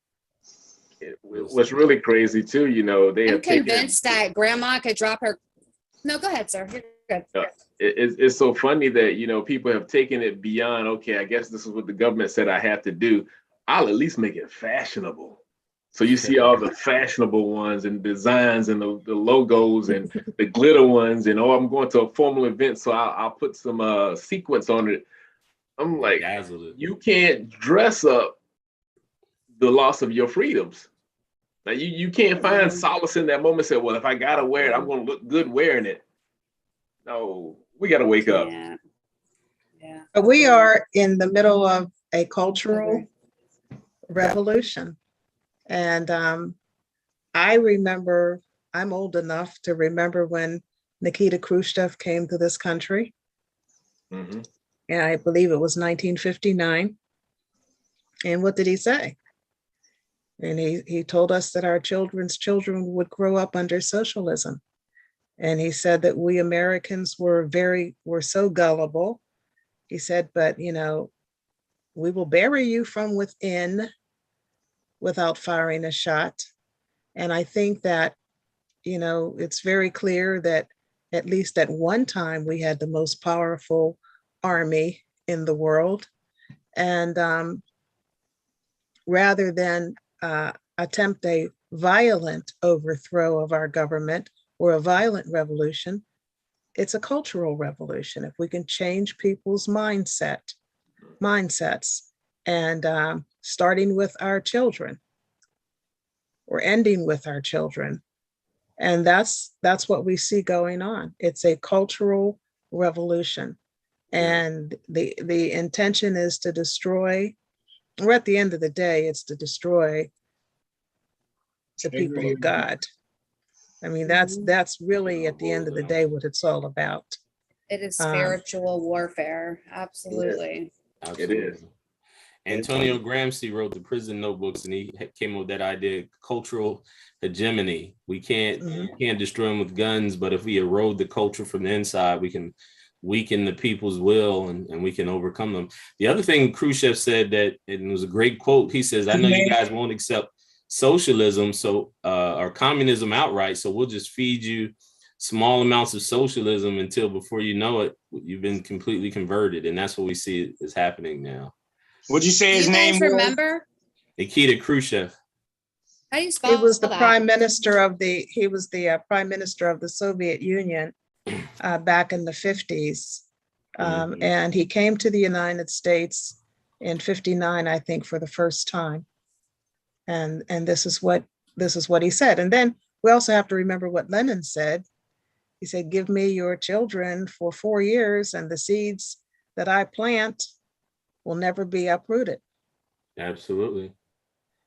what's really crazy too, they I'm convinced that grandma could drop her. No, go ahead, sir. You're good. It's so funny that, people have taken it beyond, okay, I guess this is what the government said I have to do. I'll at least make it fashionable. So you see all the fashionable ones and designs and the logos and the glitter ones and, I'm going to a formal event, so I'll put some sequence on it. I'm like, you can't dress up the loss of your freedoms. Now you can't find solace in that moment. Say, well, if I gotta wear it, I'm gonna look good wearing it. No, we gotta wake up. Yeah. But we are in the middle of a cultural revolution. And I remember, I'm old enough to remember when Nikita Khrushchev came to this country. Mm-hmm. And I believe it was 1959. And what did he say? And he told us that our children's children would grow up under socialism. And he said that we Americans were so gullible. He said, but, we will bury you from within without firing a shot. And I think that, it's very clear that at least at one time we had the most powerful army in the world. And rather than attempt a violent overthrow of our government or a violent revolution, it's a cultural revolution. If we can change people's mindsets, and starting with our children or ending with our children. And that's what we see going on. It's a cultural revolution. And the intention is to destroy, or at the end of the day, it's to destroy the people of God. I mean, that's really at the end of the day what it's all about. It is spiritual warfare. Absolutely. It is. Antonio Gramsci wrote the Prison Notebooks, and he came up with that idea, cultural hegemony. We can't destroy them with guns, but if we erode the culture from the inside, we can weaken the people's will and we can overcome them. The other thing Khrushchev said that, and it was a great quote, he says, I know you guys won't accept socialism or communism outright, so we'll just feed you small amounts of socialism until before you know it, you've been completely converted. And that's what we see is happening now. Would you say his name? You guys remember? Nikita Khrushchev. How do you spell He was the that? prime minister of the prime minister of the Soviet Union back in the 50s. And he came to the United States in 59, I think, for the first time. And this is what he said. And then we also have to remember what Lenin said. He said, give me your children for 4 years and the seeds that I plant will never be uprooted. Absolutely.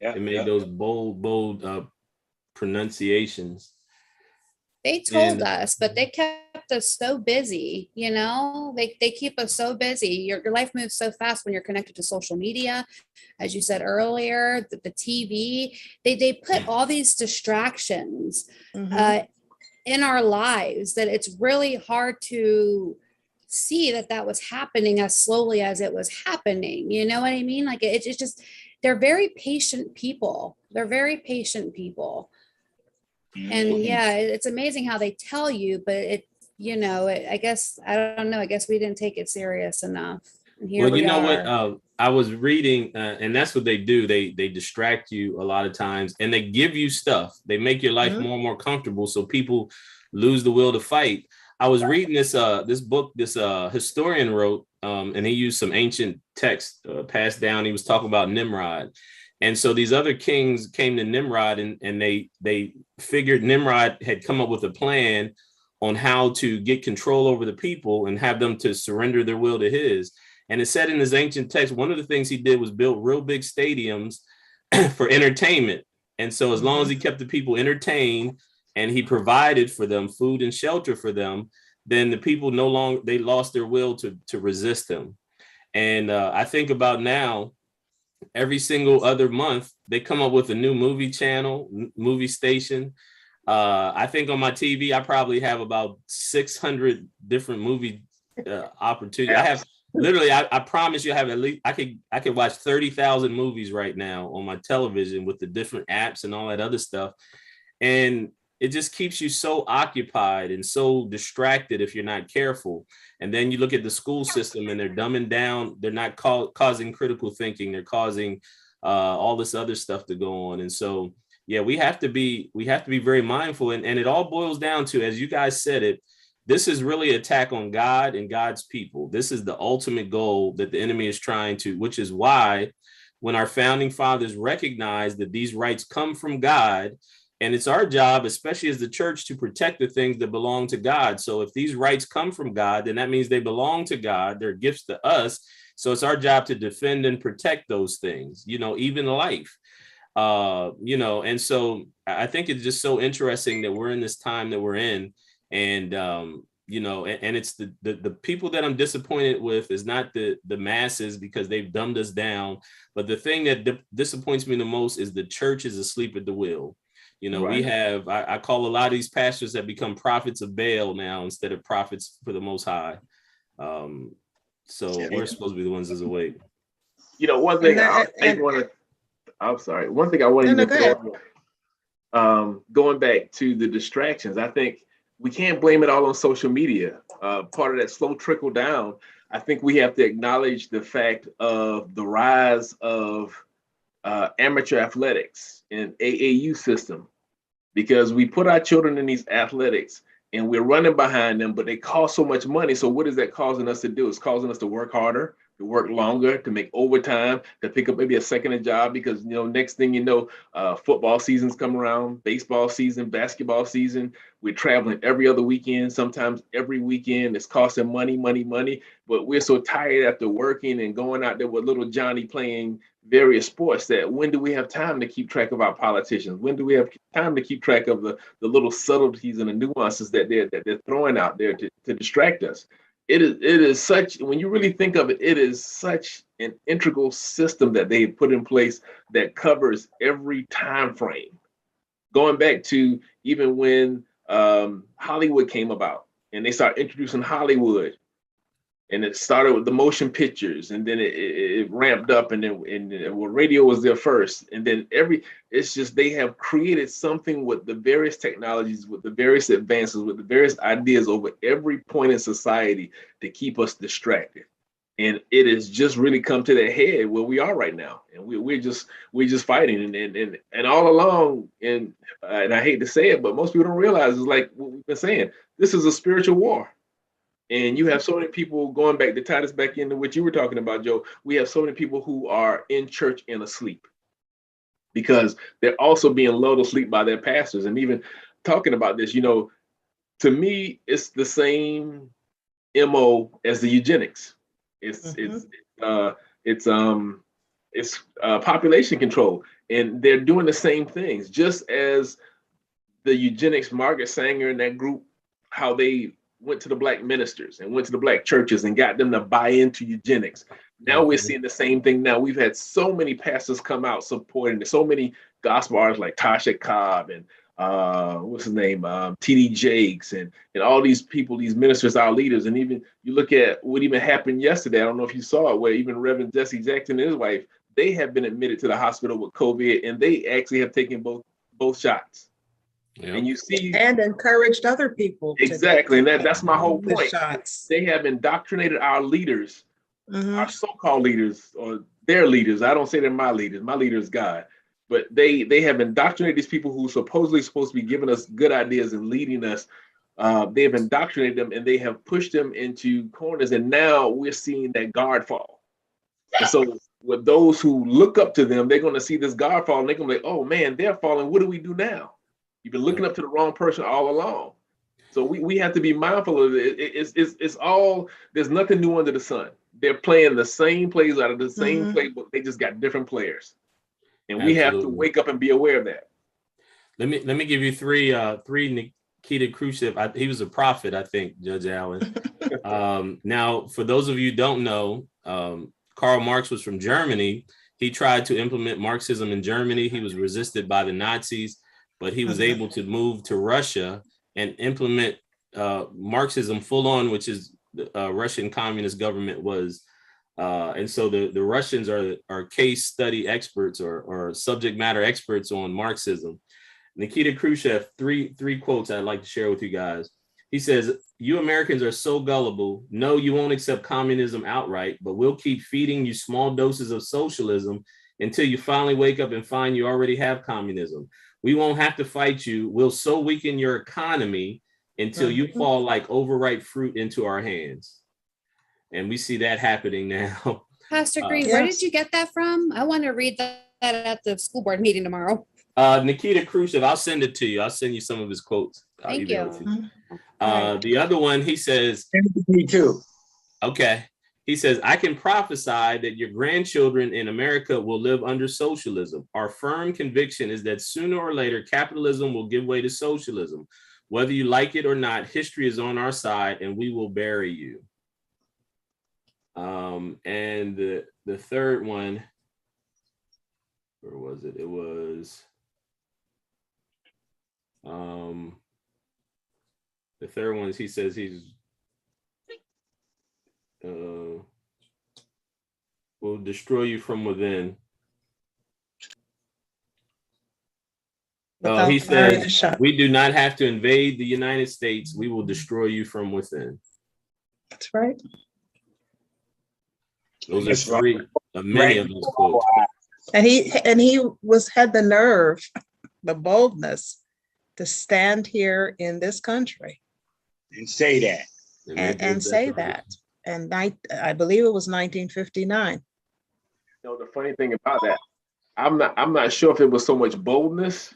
Yeah, they made those bold pronunciations. They told us, but they kept us so busy, they keep us so busy. Your life moves so fast when you're connected to social media. As you said earlier, the TV, they put all these distractions in our lives that it's really hard to see that was happening as slowly as it was happening. You know what I mean? Like it's just, they're very patient people. And it's amazing how they tell you, but I guess we didn't take it serious enough. Well, you know what? I was reading, and that's what they do. They distract you a lot of times, and they give you stuff. They make your life more and more comfortable, so people lose the will to fight. I was reading this book this historian wrote, and he used some ancient text passed down. He was talking about Nimrod, And so these other kings came to Nimrod, and they figured Nimrod had come up with a plan on how to get control over the people and have them to surrender their will to his. And it said in his ancient text, one of the things he did was build real big stadiums for entertainment. And so as long as he kept the people entertained and he provided for them food and shelter for them, then the people they lost their will to resist him. And I think about now, every single other month, they come up with a new movie channel, movie station. I think on my TV, I probably have about 600 different movie opportunities. I have literally, I promise you, I have at least, I could watch 30,000 movies right now on my television with the different apps and all that other stuff. And it just keeps you so occupied and so distracted if you're not careful. And then you look at the school system and they're dumbing down. They're not causing critical thinking. They're causing all this other stuff to go on. And so, yeah, we have to be very mindful. And it all boils down to, as you guys said it, this is really an attack on God and God's people. This is the ultimate goal that the enemy is trying to, which is why when our founding fathers recognized that these rights come from God, and it's our job, especially as the church, to protect the things that belong to God. So if these rights come from God, then that means they belong to God. They're gifts to us. So it's our job to defend and protect those things, even life. And so I think it's just so interesting that we're in this time that we're in. And, and it's the people that I'm disappointed with is not the masses, because they've dumbed us down. But the thing that disappoints me the most is the church is asleep at the wheel. Right. We have, I call a lot of these pastors that become prophets of Baal now instead of prophets for the Most High. So we're supposed to be the ones that's awake. One thing I'm sorry. One thing I want to throw going back to the distractions, I think we can't blame it all on social media. Part of that slow trickle down, I think we have to acknowledge the fact of the rise of amateur athletics and AAU system, because we put our children in these athletics and we're running behind them, but they cost so much money. So what is that causing us to do? It's causing us to work harder, to work longer, to make overtime, to pick up maybe a second job, because next thing you know, football season's come around, baseball season, basketball season. We're traveling every other weekend, sometimes every weekend. It's costing money, but we're so tired after working and going out there with little Johnny playing various sports that when do we have time to keep track of our politicians? When do we have time to keep track of the little subtleties and the nuances that they're throwing out there to distract us? It is such, when you really think of it, it is such an integral system that they put in place that covers every time frame. Going back to even when Hollywood came about and they started introducing Hollywood, and it started with the motion pictures, and then it ramped up, and radio was there first, and then it's just they have created something with the various technologies, with the various advances, with the various ideas over every point in society to keep us distracted. And it has just really come to that head where we are right now, and we're just fighting, and all along, and I hate to say it, but most people don't realize, is like what we've been saying, this is a spiritual war. And you have so many people, going back to tie this back into what you were talking about, Joe. We have so many people who are in church and asleep because they're also being lulled asleep by their pastors. And even talking about this, to me, it's the same MO as the eugenics. It's population control, and they're doing the same things. Just as the eugenics, Margaret Sanger and that group, how they went to the Black ministers and went to the Black churches and got them to buy into eugenics. Now we're seeing the same thing. Now we've had so many pastors come out supporting it, so many gospel artists like Tasha Cobb and what's his name, T.D. Jakes, and all these people, these ministers, our leaders. And even you look at what even happened yesterday. I don't know if you saw it, where even Reverend Jesse Jackson and his wife, they have been admitted to the hospital with COVID, and they actually have taken both shots. Yep. And you see, and encouraged other people. Exactly. And that's my whole point. Shots. They have indoctrinated our leaders, our so-called leaders, or their leaders. I don't say they're my leaders. My leader is God. But they have indoctrinated these people who supposedly supposed to be giving us good ideas and leading us. They have indoctrinated them, and they have pushed them into corners. And now we're seeing that guard fall. And so with those who look up to them, they're going to see this God falling. They're going to be like, oh man, they're falling. What do we do now? You've been looking up to the wrong person all along. So we have to be mindful of it. It's all, there's nothing new under the sun. They're playing the same plays out of the same playbook. They just got different players. And we have to wake up and be aware of that. Let me give you three Nikita Khrushchev. He was a prophet, I think, Judge Allen. Now, for those of you who don't know, Karl Marx was from Germany. He tried to implement Marxism in Germany. He was resisted by the Nazis, but he was able to move to Russia and implement Marxism full on, which is the Russian communist government was. And so the Russians are case study experts or subject matter experts on Marxism. Nikita Khrushchev, three quotes I'd like to share with you guys. He says, "You Americans are so gullible. No, you won't accept communism outright, but we'll keep feeding you small doses of socialism until you finally wake up and find you already have communism. We won't have to fight you. We'll so weaken your economy until you fall like overripe fruit into our hands." And we see that happening now. Pastor Green, where did you get that from? I want to read that at the school board meeting tomorrow. Nikita Khrushchev, I'll send it to you. I'll send you some of his quotes. Thank you. The other one, he says, me too. Okay. He says, "I can prophesy that your grandchildren in America will live under socialism. Our firm conviction is that sooner or later, capitalism will give way to socialism. Whether you like it or not, history is on our side and we will bury you." And the third one, where was it? It was, the third one is he says he's, will destroy you from within. He says, "We do not have to invade the United States. We will destroy you from within." That's right. Those are three of many of those quotes. And he had the nerve, the boldness to stand here in this country and say that. And say that. And I believe it was 1959. The funny thing about that, I'm not sure if it was so much boldness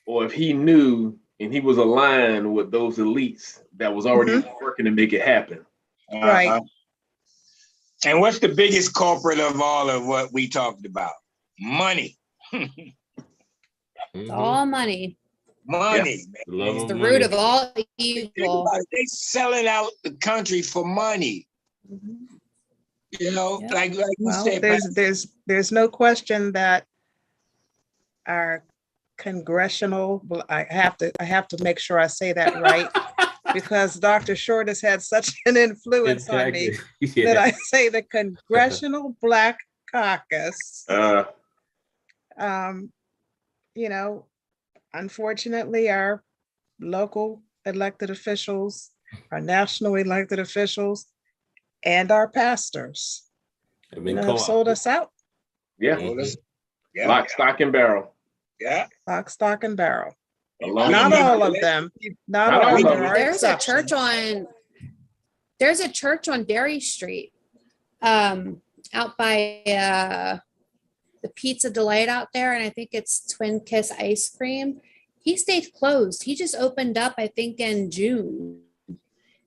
or if he knew and he was aligned with those elites that was already working to make it happen. Right. And what's the biggest culprit of all of what we talked about? Money. It's all money. Money. Yeah. It's the root of all evil. They selling out the country for money. You know, like you said. There's no question that our congressional, I have to make sure I say that right, because Dr. Short has had such an influence on me that I say the Congressional Black Caucus. Unfortunately, our local elected officials, our national elected officials, and our pastors have sold us out. Yeah. Lock, stock, and barrel. Yeah. Lock, stock, and barrel. Not all of them. Not all of them. There's a church on Dairy Street, out by the Pizza Delight out there, and I think it's Twin Kiss Ice Cream. He stayed closed. He just opened up, I think, in June.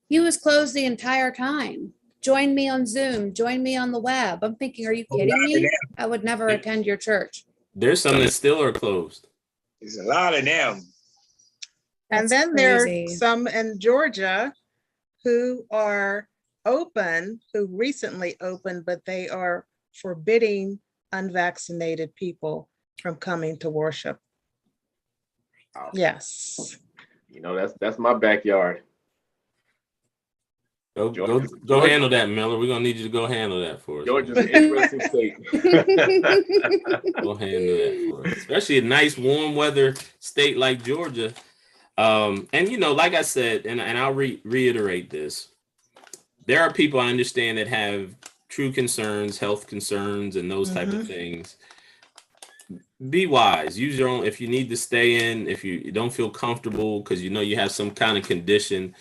He was closed the entire time. Join me on Zoom. Join me on the web. I'm thinking, are you kidding me? I would never attend your church. There's some that still are closed. There's a lot of them. And then there are some in Georgia who are open, who recently opened, but they are forbidding unvaccinated people from coming to worship. Oh. Yes. That's my backyard. Go handle that, Miller. We're gonna need you to go handle that for us. Georgia's an interesting state. Go handle that for us, especially a nice warm weather state like Georgia. And like I said, and I'll reiterate this, there are people I understand that have true concerns, health concerns, and those type of things. Be wise. Use your own. If you need to stay in, if you don't feel comfortable because you have some kind of condition,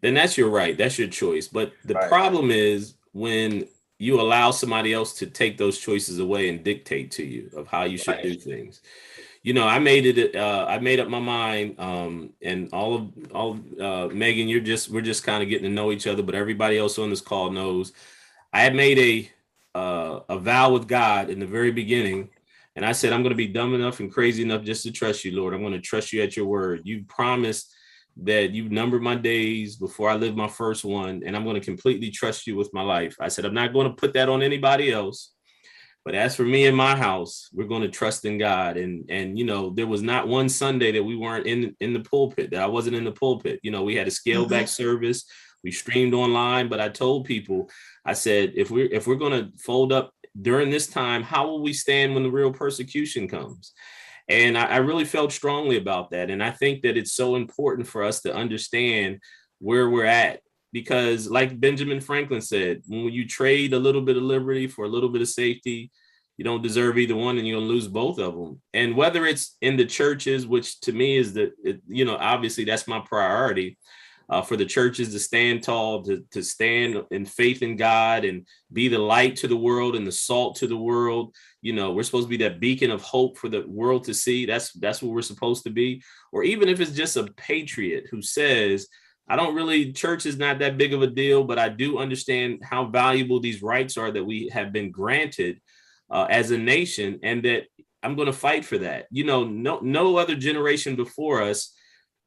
then that's your right. That's your choice. But the problem is when you allow somebody else to take those choices away and dictate to you of how you should do things. You know, I made up my mind, and all of Megan, we're just kind of getting to know each other, but everybody else on this call knows I had made a vow with God in the very beginning. And I said, I'm going to be dumb enough and crazy enough just to trust you, Lord. I'm going to trust you at your word. You promised that you numbered my days before I lived my first one, and I'm going to completely trust you with my life. I said, I'm not going to put that on anybody else. But as for me and my house, we're going to trust in God. And you know, there was not one Sunday that we weren't in the pulpit, that I wasn't in the pulpit. You know, we had a scaled back service. We streamed online, but I told people, I said, if we're going to fold up during this time, how will we stand when the real persecution comes? And I really felt strongly about that. And I think that it's so important for us to understand where we're at. Because like Benjamin Franklin said, when you trade a little bit of liberty for a little bit of safety, you don't deserve either one, and you'll lose both of them. And whether it's in the churches, which to me is obviously that's my priority, for the churches to stand tall, to stand in faith in God and be the light to the world and the salt to the world. You know, we're supposed to be that beacon of hope for the world to see. That's what we're supposed to be. Or even if it's just a patriot who says, church is not that big of a deal, but I do understand how valuable these rights are that we have been granted as a nation, and that I'm going to fight for that. You know, no other generation before us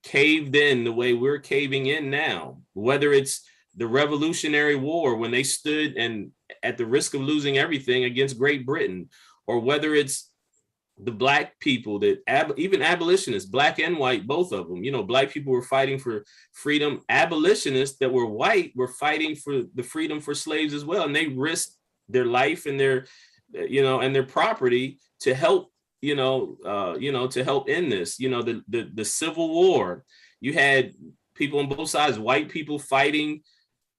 caved in the way we're caving in now, whether it's the Revolutionary War when they stood and at the risk of losing everything against Great Britain, or whether it's the Black people that even abolitionists, Black and white, both of them, you know, Black people were fighting for freedom. Abolitionists that were white were fighting for the freedom for slaves as well. And they risked their life and their, and their property to help, to help end this. The Civil War, you had people on both sides, white people fighting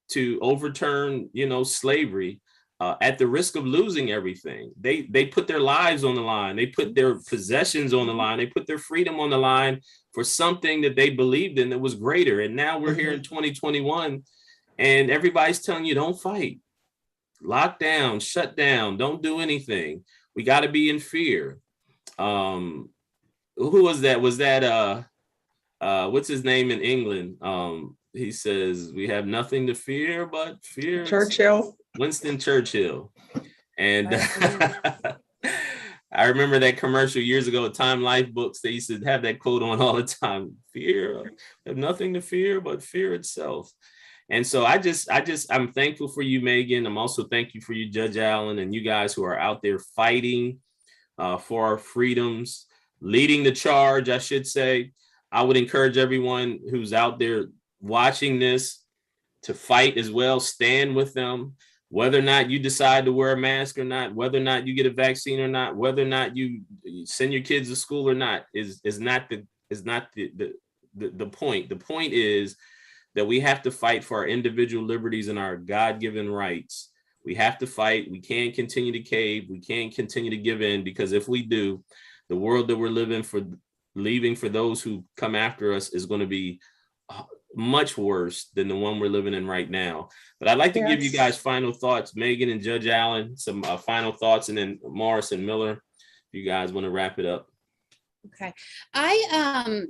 to overturn, slavery. At the risk of losing everything. They put their lives on the line. They put their possessions on the line. They put their freedom on the line for something that they believed in that was greater. And now we're here in 2021 and everybody's telling you, don't fight, lock down, shut down, don't do anything. We got to be in fear. Who was that? Was that, what's his name in England? He says, we have nothing to fear but fear. Churchill. Winston Churchill. And I remember that commercial years ago at Time Life Books. They used to have that quote on all the time. Fear, have nothing to fear but fear itself. And so I'm thankful for you, Megan. I'm also thankful for you, Judge Allen, and you guys who are out there fighting for our freedoms, leading the charge, I should say. I would encourage everyone who's out there watching this to fight as well, stand with them. Whether or not you decide to wear a mask or not, whether or not you get a vaccine or not, whether or not you send your kids to school or not is not the point. The point is that we have to fight for our individual liberties and our God-given rights. We have to fight. We can't continue to cave. We can't continue to give in, because if we do, the world that we're leaving for those who come after us is going to be much worse than the one we're living in right now. But I'd like to give you guys final thoughts, Megan and Judge Allen, some final thoughts, and then Morris and Miller, if you guys want to wrap it up. Okay. I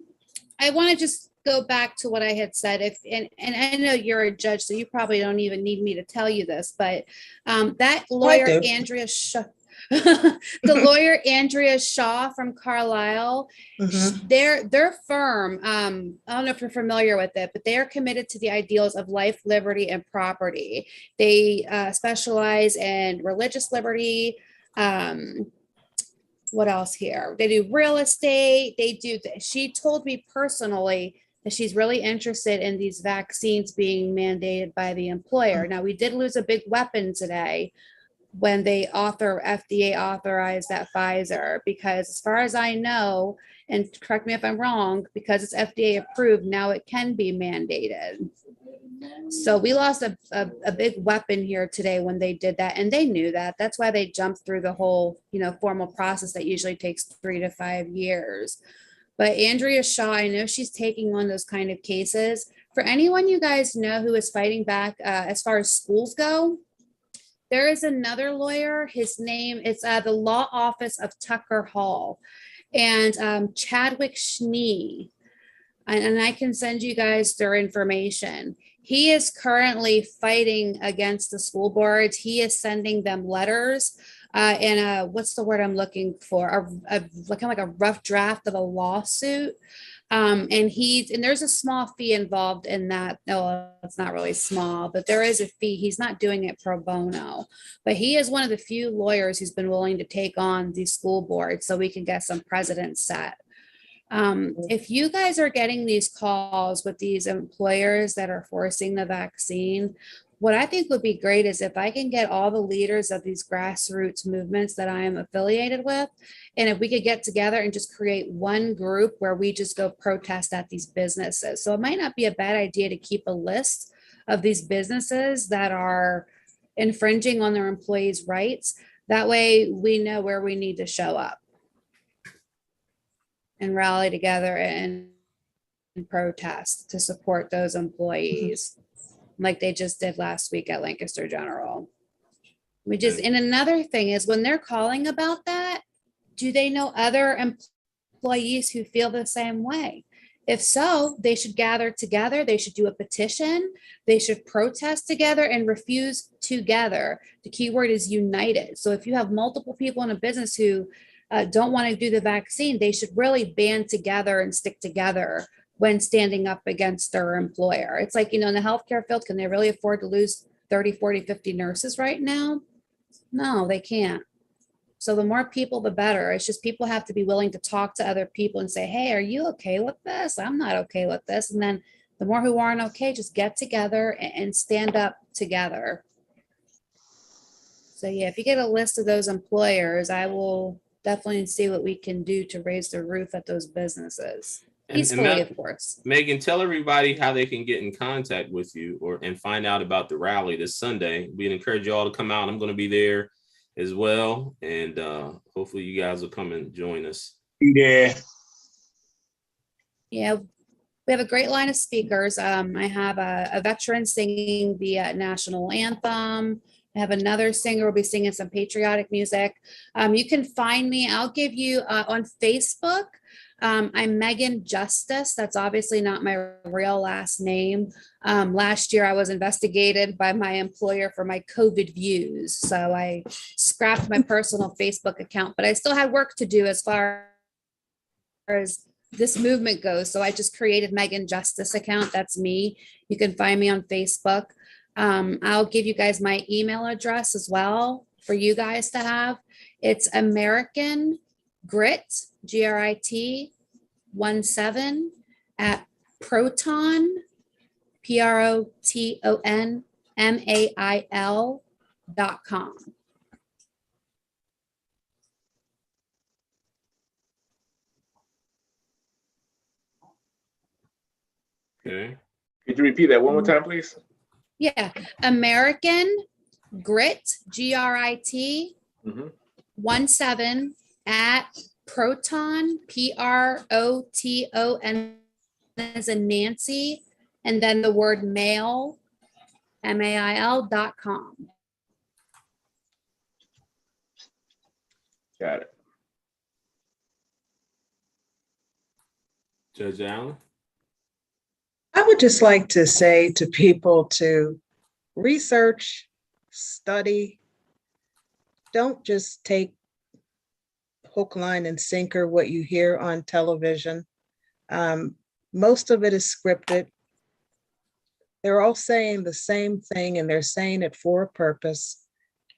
want to just go back to what I had said. And I know you're a judge, so you probably don't even need me to tell you this, but that lawyer, Andrea Shaw from Carlisle, their firm, I don't know if you're familiar with it, but they are committed to the ideals of life, liberty, and property. They specialize in religious liberty. What else here? They do real estate. She told me personally that she's really interested in these vaccines being mandated by the employer. Now, we did lose a big weapon today when FDA authorized that Pfizer, because as far as I know, and correct me if I'm wrong, because it's FDA approved, now it can be mandated. So we lost a big weapon here today when they did that, and they knew that. That's why they jumped through the whole, formal process that usually takes 3 to 5 years. But Andrea Shaw, I know she's taking on those kind of cases. For anyone you guys know who is fighting back as far as schools go, There is another lawyer. His name is the law office of Tucker Hall, and Chadwick Schnee. And I can send you guys their information. He is currently fighting against the school boards. He is sending them letters and what's the word I'm looking for? Kind of like a rough draft of a lawsuit. And there's a small fee involved in that. No, it's not really small, but there is a fee. He's not doing it pro bono, but he is one of the few lawyers who's been willing to take on these school boards so we can get some precedents set. If you guys are getting these calls with these employers that are forcing the vaccine, what I think would be great is if I can get all the leaders of these grassroots movements that I am affiliated with, and if we could get together and just create one group where we just go protest at these businesses. So it might not be a bad idea to keep a list of these businesses that are infringing on their employees' rights. That way we know where we need to show up and rally together and protest to support those employees, like they just did last week at Lancaster General. And another thing is when they're calling about that, do they know other employees who feel the same way? If so, they should gather together. They should do a petition. They should protest together and refuse together. The key word is united. So if you have multiple people in a business who don't want to do the vaccine, they should really band together and stick together when standing up against their employer. It's like, in the healthcare field, can they really afford to lose 30, 40, 50 nurses right now? No, they can't. So the more people, the better. It's just people have to be willing to talk to other people and say, hey, are you okay with this? I'm not okay with this. And then the more who aren't okay, just get together and stand up together. So yeah, if you get a list of those employers, I will definitely see what we can do to raise the roof at those businesses. Peacefully, of course. Megan, tell everybody how they can get in contact with you and find out about the rally this Sunday. We'd encourage you all to come out. I'm going to be there as well. And hopefully you guys will come and join us. Yeah. Yeah, we have a great line of speakers. I have a veteran singing the national anthem. I have another singer will be singing some patriotic music. You can find me. I'll give you on Facebook. I'm Megan Justice. That's obviously not my real last name. Last year, I was investigated by my employer for my COVID views. So I scrapped my personal Facebook account, but I still had work to do as far as this movement goes. So I just created Megan Justice account. That's me. You can find me on Facebook. I'll give you guys my email address as well for you guys to have. It's American Grit, GRIT 17 at Proton, PROTONMAIL.com. Okay. Could you repeat that one more time, please? Yeah, American Grit, GRIT 17 at Proton, PROTON as in Nancy, and then the word mail, MAIL.com. Got it. Judge Allen? I would just like to say to people to research, study. Don't just take hook, line, and sinker what you hear on television. Most of it is scripted. They're all saying the same thing, and they're saying it for a purpose,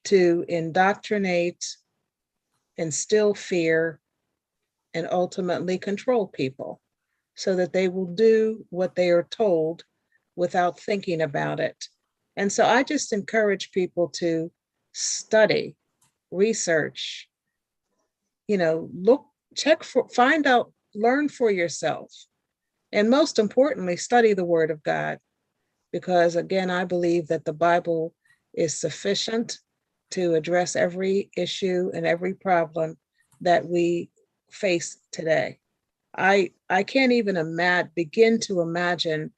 to indoctrinate, instill fear, and ultimately control people so that they will do what they are told without thinking about it. And so I just encourage people to study, research, look, check for, find out, learn for yourself. And most importantly, study the Word of God, because again, I believe that the Bible is sufficient to address every issue and every problem that we face today. I can't even begin to imagine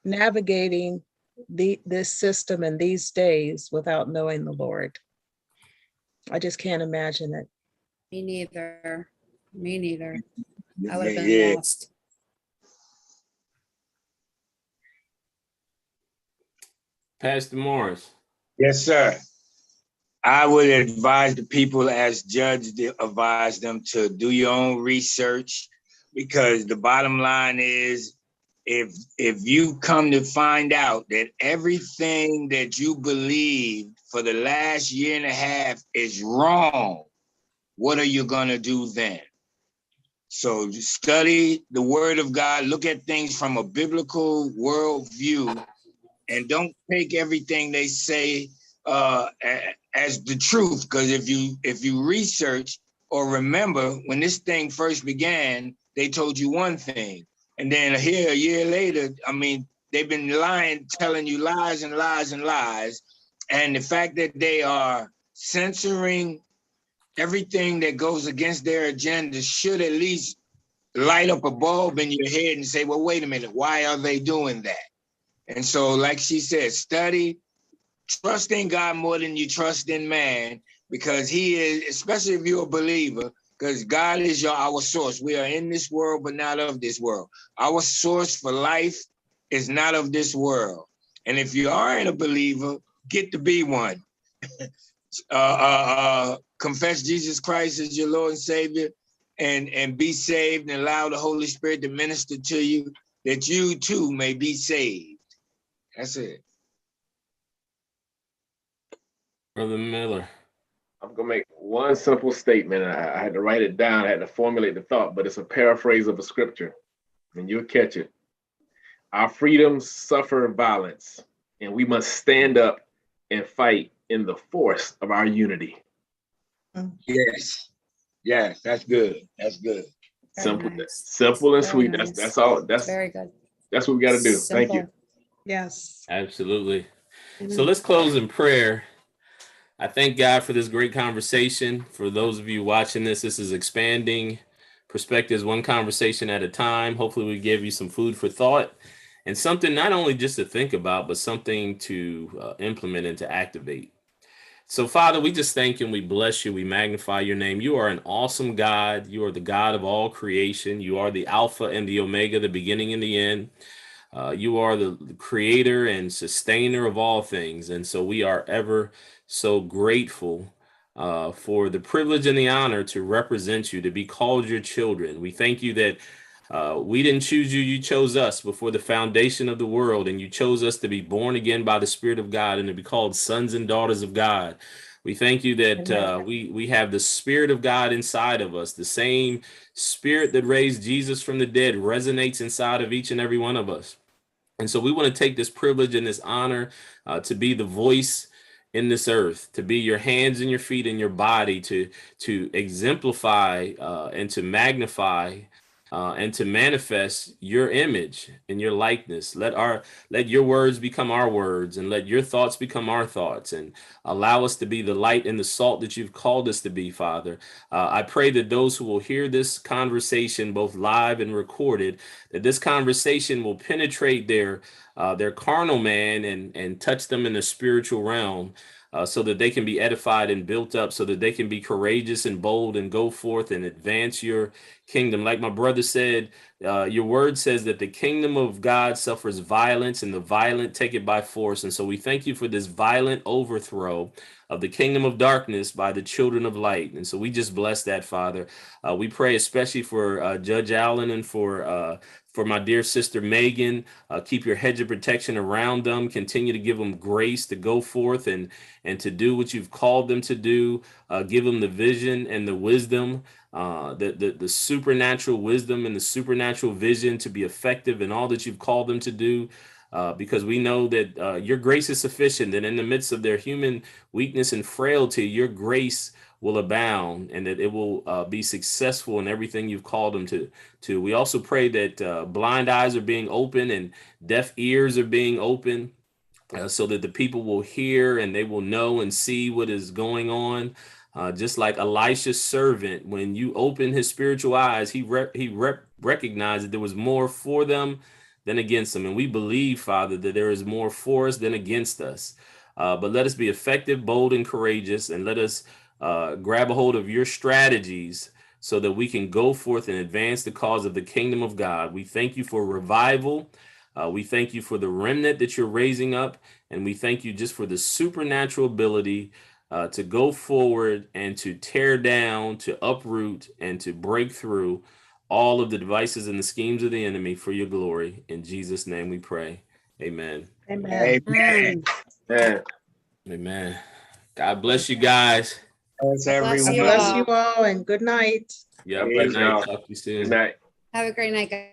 navigating this system in these days without knowing the Lord. I just can't imagine it. Me neither. Me neither. I would have Yeah, been yeah. lost. Pastor Morris. Yes, sir. I would advise the people, as Judge advised them, to do your own research, because the bottom line is, if you come to find out that everything that you believed for the last year and a half is wrong, what are you gonna do then? So study the Word of God, look at things from a biblical worldview, and don't take everything they say as the truth. Because if you research or remember, when this thing first began, they told you one thing, and then here a year later, I mean, they've been lying, telling you lies and lies and lies. And the fact that they are censoring everything that goes against their agenda should at least light up a bulb in your head and say, well, wait a minute, why are they doing that? And so, like she said, study, trust in God more than you trust in man, because he is, especially if you're a believer, because God is our source. We are in this world, but not of this world. Our source for life is not of this world. And if you aren't a believer, get to be one. Confess Jesus Christ as your Lord and Savior, and be saved, and allow the Holy Spirit to minister to you, that you too may be saved. That's it. Brother Miller. I'm gonna make one simple statement. I had to write it down. I had to formulate the thought, but it's a paraphrase of a scripture, and you'll catch it. Our freedoms suffer violence, and we must stand up and fight in the force of our unity. Yes, yes, that's good. That's good. Simple, nice. simple and Very sweet. nice. That's all. That's Very good. That's what we got to do. Thank you. Simple. Yes. Absolutely. Amen. So let's close in prayer. I thank God for this great conversation. For those of you watching this is expanding perspectives, one conversation at a time. Hopefully we give you some food for thought and something not only just to think about, but something to implement and to activate. So, Father, we just thank you and we bless you. We magnify your name. You are an awesome God. You are the God of all creation. You are the Alpha and the Omega, the beginning and the end. You are the creator and sustainer of all things. And so we are ever so grateful for the privilege and the honor to represent you, to be called your children. We thank you that we didn't choose you, you chose us before the foundation of the world, and you chose us to be born again by the Spirit of God and to be called sons and daughters of God. We thank you that we have the Spirit of God inside of us. The same Spirit that raised Jesus from the dead resonates inside of each and every one of us. And so we want to take this privilege and this honor to be the voice in this earth, to be your hands and your feet and your body, to exemplify and to magnify and to manifest your image and your likeness. Let your words become our words, and let your thoughts become our thoughts, and allow us to be the light and the salt that you've called us to be, Father. I pray that those who will hear this conversation, both live and recorded, that this conversation will penetrate their carnal man and touch them in the spiritual realm. So that they can be edified and built up, so that they can be courageous and bold and go forth and advance your kingdom. Like my brother said, your word says that the kingdom of God suffers violence, and the violent take it by force. And so we thank you for this violent overthrow of the kingdom of darkness by the children of light. And so we just bless that, Father. We pray especially for Judge Allen and for my dear sister Megan. Keep your hedge of protection around them. Continue to give them grace to go forth and to do what you've called them to do. Give them the vision and the wisdom, the supernatural wisdom and the supernatural vision to be effective in all that you've called them to do. Because we know that your grace is sufficient, and in the midst of their human weakness and frailty, your grace will abound, and that it will be successful in everything you've called them to. We also pray that blind eyes are being opened and deaf ears are being opened, so that the people will hear and they will know and see what is going on. Just like Elisha's servant, when you open his spiritual eyes, he recognized that there was more for them than against them. And we believe, Father, that there is more for us than against us. But let us be effective, bold, and courageous, and let us grab a hold of your strategies so that we can go forth and advance the cause of the kingdom of God. We thank you for revival. We thank you for the remnant that you're raising up. And we thank you just for the supernatural ability to go forward and to tear down, to uproot, and to break through all of the devices and the schemes of the enemy for your glory. In Jesus' name we pray. Amen. Amen. Amen. Amen. God bless you guys. Bless Bless everyone. you Bless all. you all and good night. Yeah, Bless good night. y'all. Talk to you soon. Good night. Have a great night, guys.